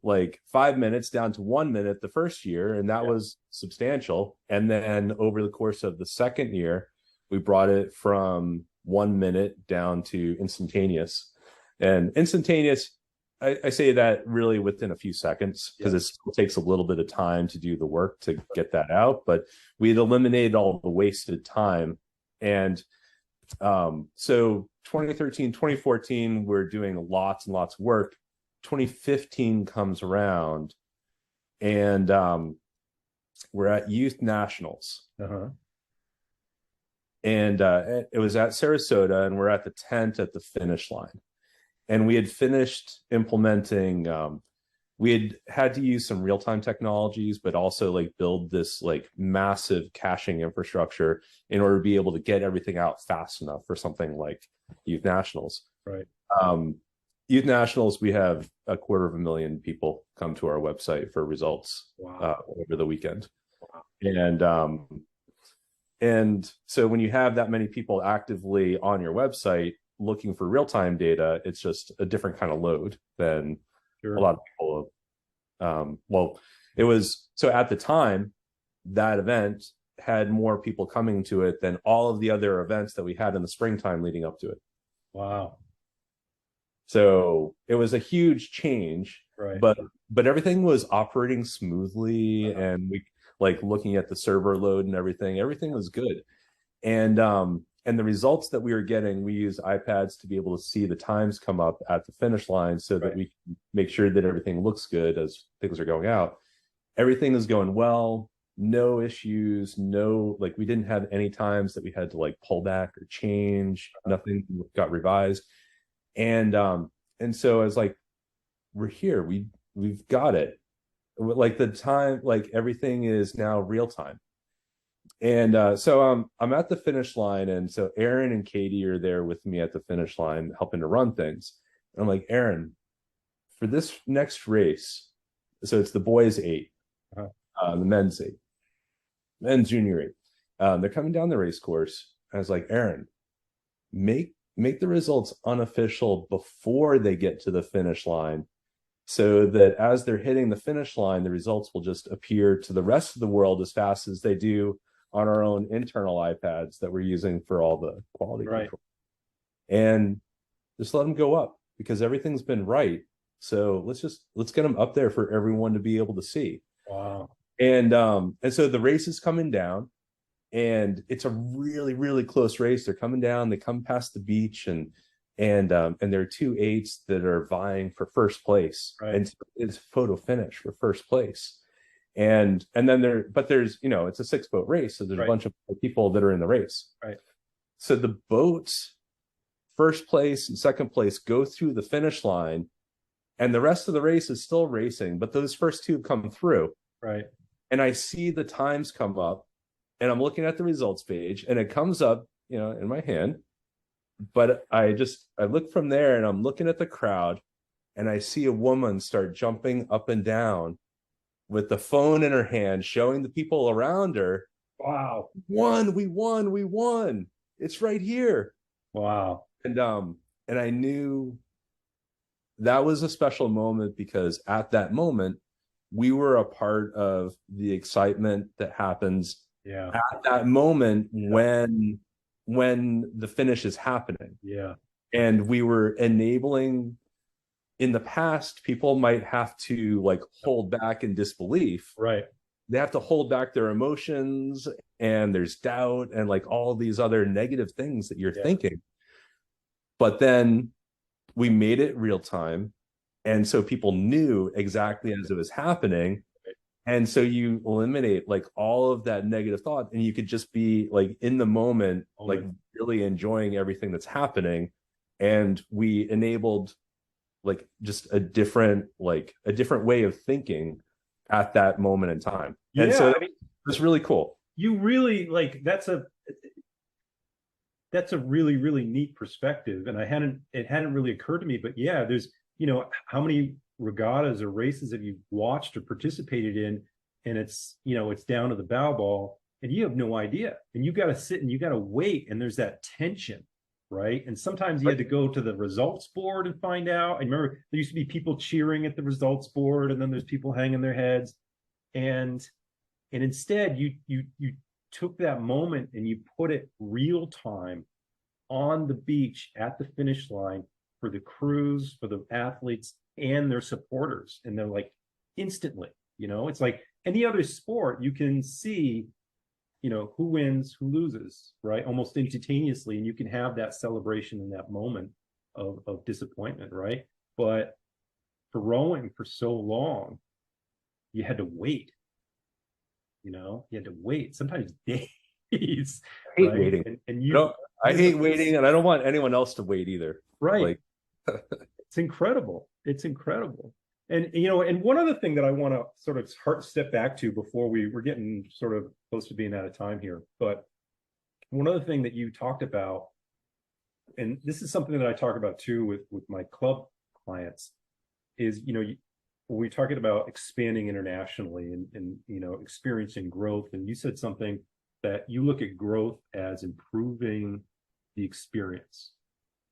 like 5 minutes down to 1 minute the first year, and that was substantial. And then over the course of the second year, we brought it from 1 minute down to instantaneous. And instantaneous, I say that really within a few seconds, because it still takes a little bit of time to do the work to get that out. But we had eliminated all the wasted time. And so 2013, 2014, we're doing lots and lots of work. 2015 comes around, and we're at Youth Nationals. And it was at Sarasota, and we're at the tent at the finish line. And we had finished implementing, we had to use some real-time technologies, but also like build this like massive caching infrastructure in order to be able to get everything out fast enough for something like Youth Nationals. Youth Nationals, we have 250,000 people come to our website for results over the weekend. And so when you have that many people actively on your website looking for real-time data, it's just a different kind of load than a lot of people. It was, so at the time, that event had more people coming to it than all of the other events that we had in the springtime leading up to it. Wow. So it was a huge change, but everything was operating smoothly, and we like looking at the server load and everything was good. And the results that we were getting, we use iPads to be able to see the times come up at the finish line so that we can make sure that everything looks good as things are going out. Everything is going well, no issues, we didn't have any times that we had to like pull back or change, nothing got revised. And so I was like, we're here, we've got it. Like the time, like everything is now real time. And so I'm at the finish line, and so Aaron and Katie are there with me at the finish line helping to run things. And I'm like, Aaron, for this next race, so it's the boys 8, the men's 8, men's junior 8. They're coming down the race course. I was like, Aaron, make the results unofficial before they get to the finish line, so that as they're hitting the finish line, the results will just appear to the rest of the world as fast as they do on our own internal iPads that we're using for all the quality control. And just let them go up, because everything's been right. So let's get them up there for everyone to be able to see. Wow. And so the race is coming down, and it's a really, really close race. They're coming down, they come past the beach, and there are 2 8s that are vying for first place. Right. And it's photo finish for first place. And then there's, it's a 6-boat race. So there's a bunch of people that are in the race. Right. So the boats, first place and second place, go through the finish line, and the rest of the race is still racing, but those first 2 come through. Right. And I see the times come up, and I'm looking at the results page, and it comes up, in my hand. But I look from there, and I'm looking at the crowd, and I see a woman start jumping up and down with the phone in her hand, showing the people around her, wow, we won. It's right here. Wow. And I knew that was a special moment, because at that moment, we were a part of the excitement that happens at that moment when the finish is happening. Yeah. And we were enabling. In the past, people might have to hold back in disbelief. Right. They have to hold back their emotions, and there's doubt and all these other negative things that you're thinking. But then we made it real time. And so people knew exactly as it was happening. And so you eliminate all of that negative thought, and you could just be in the moment, really enjoying everything that's happening. And we enabled just a different way of thinking at that moment in time. And so it was really cool. You really that's a really, really neat perspective. And it hadn't really occurred to me, but there's, how many regattas or races have you watched or participated in, and it's down to the bow ball, and you have no idea, and you got to sit and you got to wait, and there's that tension. Right. And sometimes you had to go to the results board and find out. I remember there used to be people cheering at the results board, and then there's people hanging their heads. And instead you took that moment and you put it real time on the beach at the finish line for the crews, for the athletes and their supporters. And they're instantly, it's like any other sport, you can see who wins, who loses, right? Almost instantaneously. And you can have that celebration in that moment of disappointment, right? But for rowing for so long, you had to wait. You had to wait, sometimes days. I hate waiting. I hate waiting, and I don't want anyone else to wait either. Right. It's incredible. It's incredible. And and one other thing that I want to sort of step back to before we're getting sort of close to being out of time here, but one other thing that you talked about, and this is something that I talk about too with my club clients, is when we're talking about expanding internationally and experiencing growth, and you said something that you look at growth as improving the experience,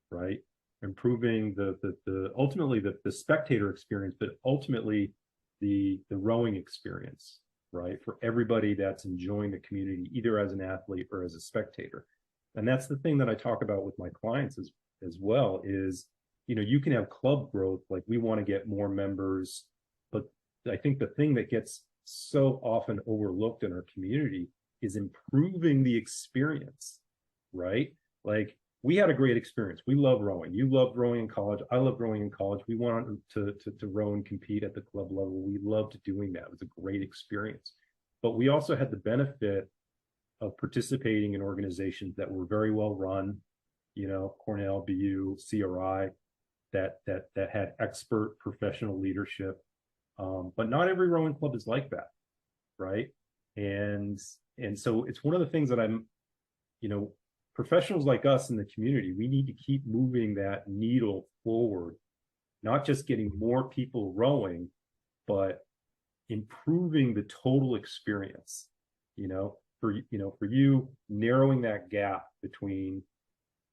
right? Improving the ultimately the spectator experience, but ultimately the rowing experience, right? For everybody that's enjoying the community, either as an athlete or as a spectator. And that's the thing that I talk about with my clients as well is, you can have club growth, we want to get more members, but I think the thing that gets so often overlooked in our community is improving the experience, right? We had a great experience. We love rowing. You loved rowing in college. I loved rowing in college. We wanted to row and compete at the club level. We loved doing that. It was a great experience. But we also had the benefit of participating in organizations that were very well run, Cornell, BU, CRI, that had expert professional leadership. But not every rowing club is like that, right? And so it's one of the things that I'm, professionals like us in the community, we need to keep moving that needle forward not just getting more people rowing, but improving the total experience, for you, narrowing that gap between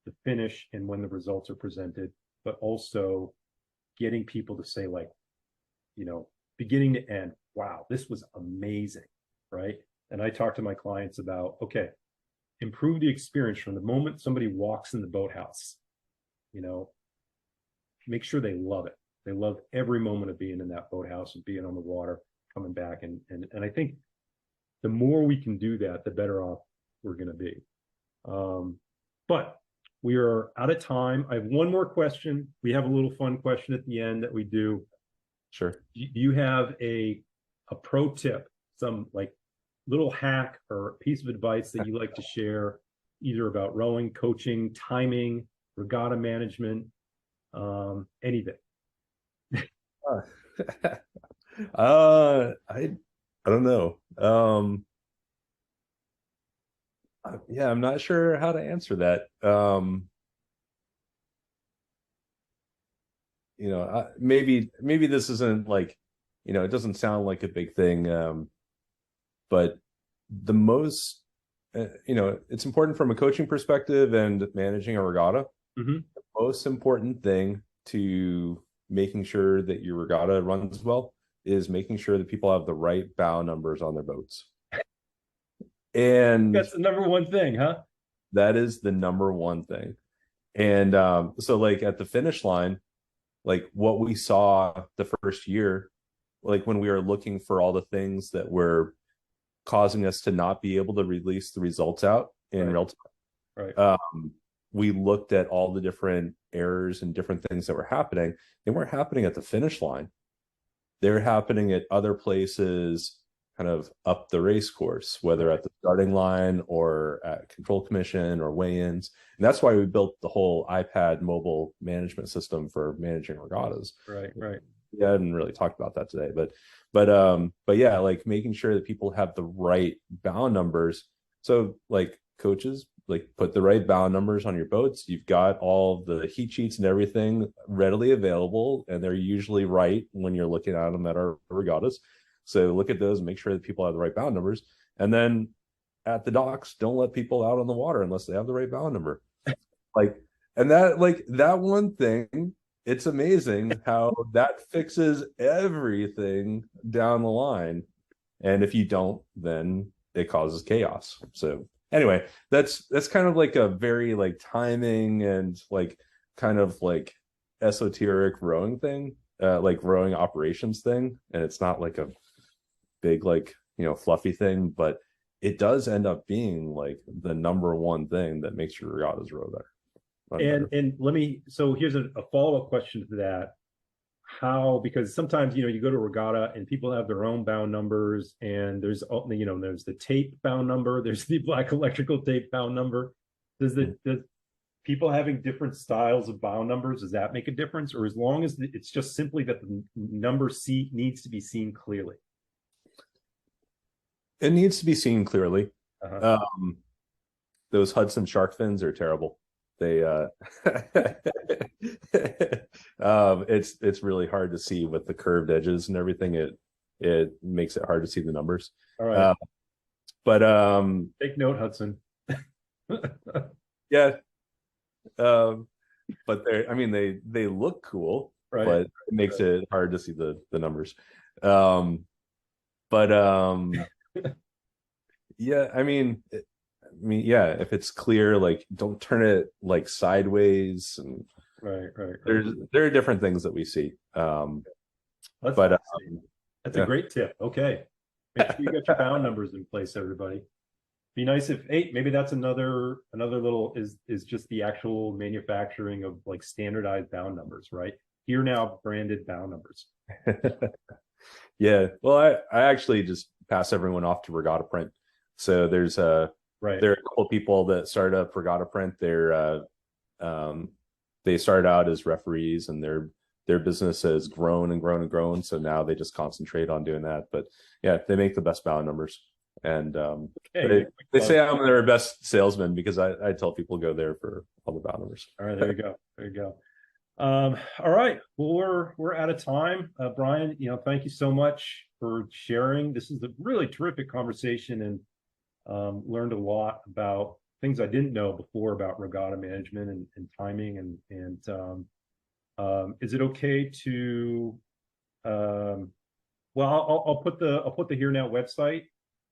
the finish and when the results are presented, but also getting people to say, like, beginning to end, wow, this was amazing, right? And I talk to my clients about, okay, improve the experience from the moment somebody walks in the boathouse, make sure they love it. They love every moment of being in that boathouse and being on the water, coming back. And I think the more we can do that, the better off we're going to be. But we are out of time. I have one more question. We have a little fun question at the end that we do. Sure. Do you have a pro tip, some like little hack or piece of advice that you like to share, either about rowing, coaching, timing, regatta management, anything? I don't know. Yeah, I'm not sure how to answer that. Maybe this isn't like, it doesn't sound like a big thing, but the most, it's important from a coaching perspective and managing a regatta. Mm-hmm. The most important thing to making sure that your regatta runs well is making sure that people have the right bow numbers on their boats. And that's the number one thing, huh? That is the number one thing. And so like at the finish line, like what we saw the first year, like when we were looking for all the things that were causing us to not be able to release the results out in real time. Right. We looked at all the different errors and different things that were happening. They weren't happening at the finish line. They were happening at other places, kind of up the race course, whether at the starting line or at control commission or weigh-ins. And that's why we built the whole iPad mobile management system for managing regattas. Right. Yeah, I hadn't really talked about that today, but yeah, like making sure that people have the right bow numbers. So like coaches, like put the right bow numbers on your boats. You've got all the heat sheets and everything readily available, and they're usually right when you're looking at them at our regattas. So look at those and make sure that people have the right bow numbers. And then at the docks, don't let people out on the water unless they have the right bow number. That one thing, it's amazing how that fixes everything down the line. And if you don't, then it causes chaos. So anyway, that's kind of like a very like timing and like kind of like esoteric rowing thing, like rowing operations thing. And it's not like a big, like, fluffy thing, but it does end up being like the number one thing that makes your regattas row better. So here's a follow-up question to that. How, because sometimes, you go to a regatta and people have their own bow numbers, and there's the tape bow number, there's the black electrical tape bow number. Does people having different styles of bow numbers, does that make a difference? Or as long as it's just simply that the number needs to be seen clearly? It needs to be seen clearly. Uh-huh. Those Hudson shark fins are terrible. They it's really hard to see with the curved edges and everything. It makes it hard to see the numbers. All right. But take note, Hudson. Yeah. But they look cool, right, but it makes it hard to see the numbers. Yeah, yeah, if it's clear, like don't turn it like sideways, and right. There are different things that we see. That's a great tip. Okay, make sure you get your bound numbers in place, everybody. Be nice if maybe that's another little is just the actual manufacturing of like standardized bound numbers, right? HereNow branded bound numbers. Yeah, well, I actually just pass everyone off to Regatta Print. So there's there are a couple of people that started up Regatta Print. They started out as referees, and their business has grown and grown and grown. So now they just concentrate on doing that. But yeah, they make the best bound numbers, and they say I'm their best salesman because I tell people go there for all the bound numbers. All right, there you go. All right. Well, we're out of time. Brian, thank you so much for sharing. This is a really terrific conversation, and learned a lot about things I didn't know before about regatta management and timing. Is it okay to well, I'll put the HereNow website.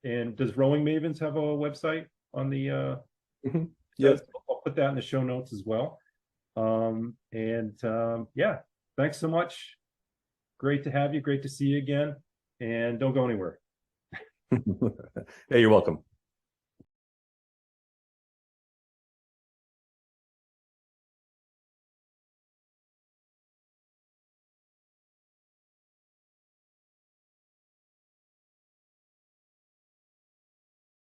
And does Rowing Mavens have a website on the Yep. I'll put that in the show notes as well. Yeah, thanks so much. Great to have you. Great to see you again. And don't go anywhere. Hey, you're welcome.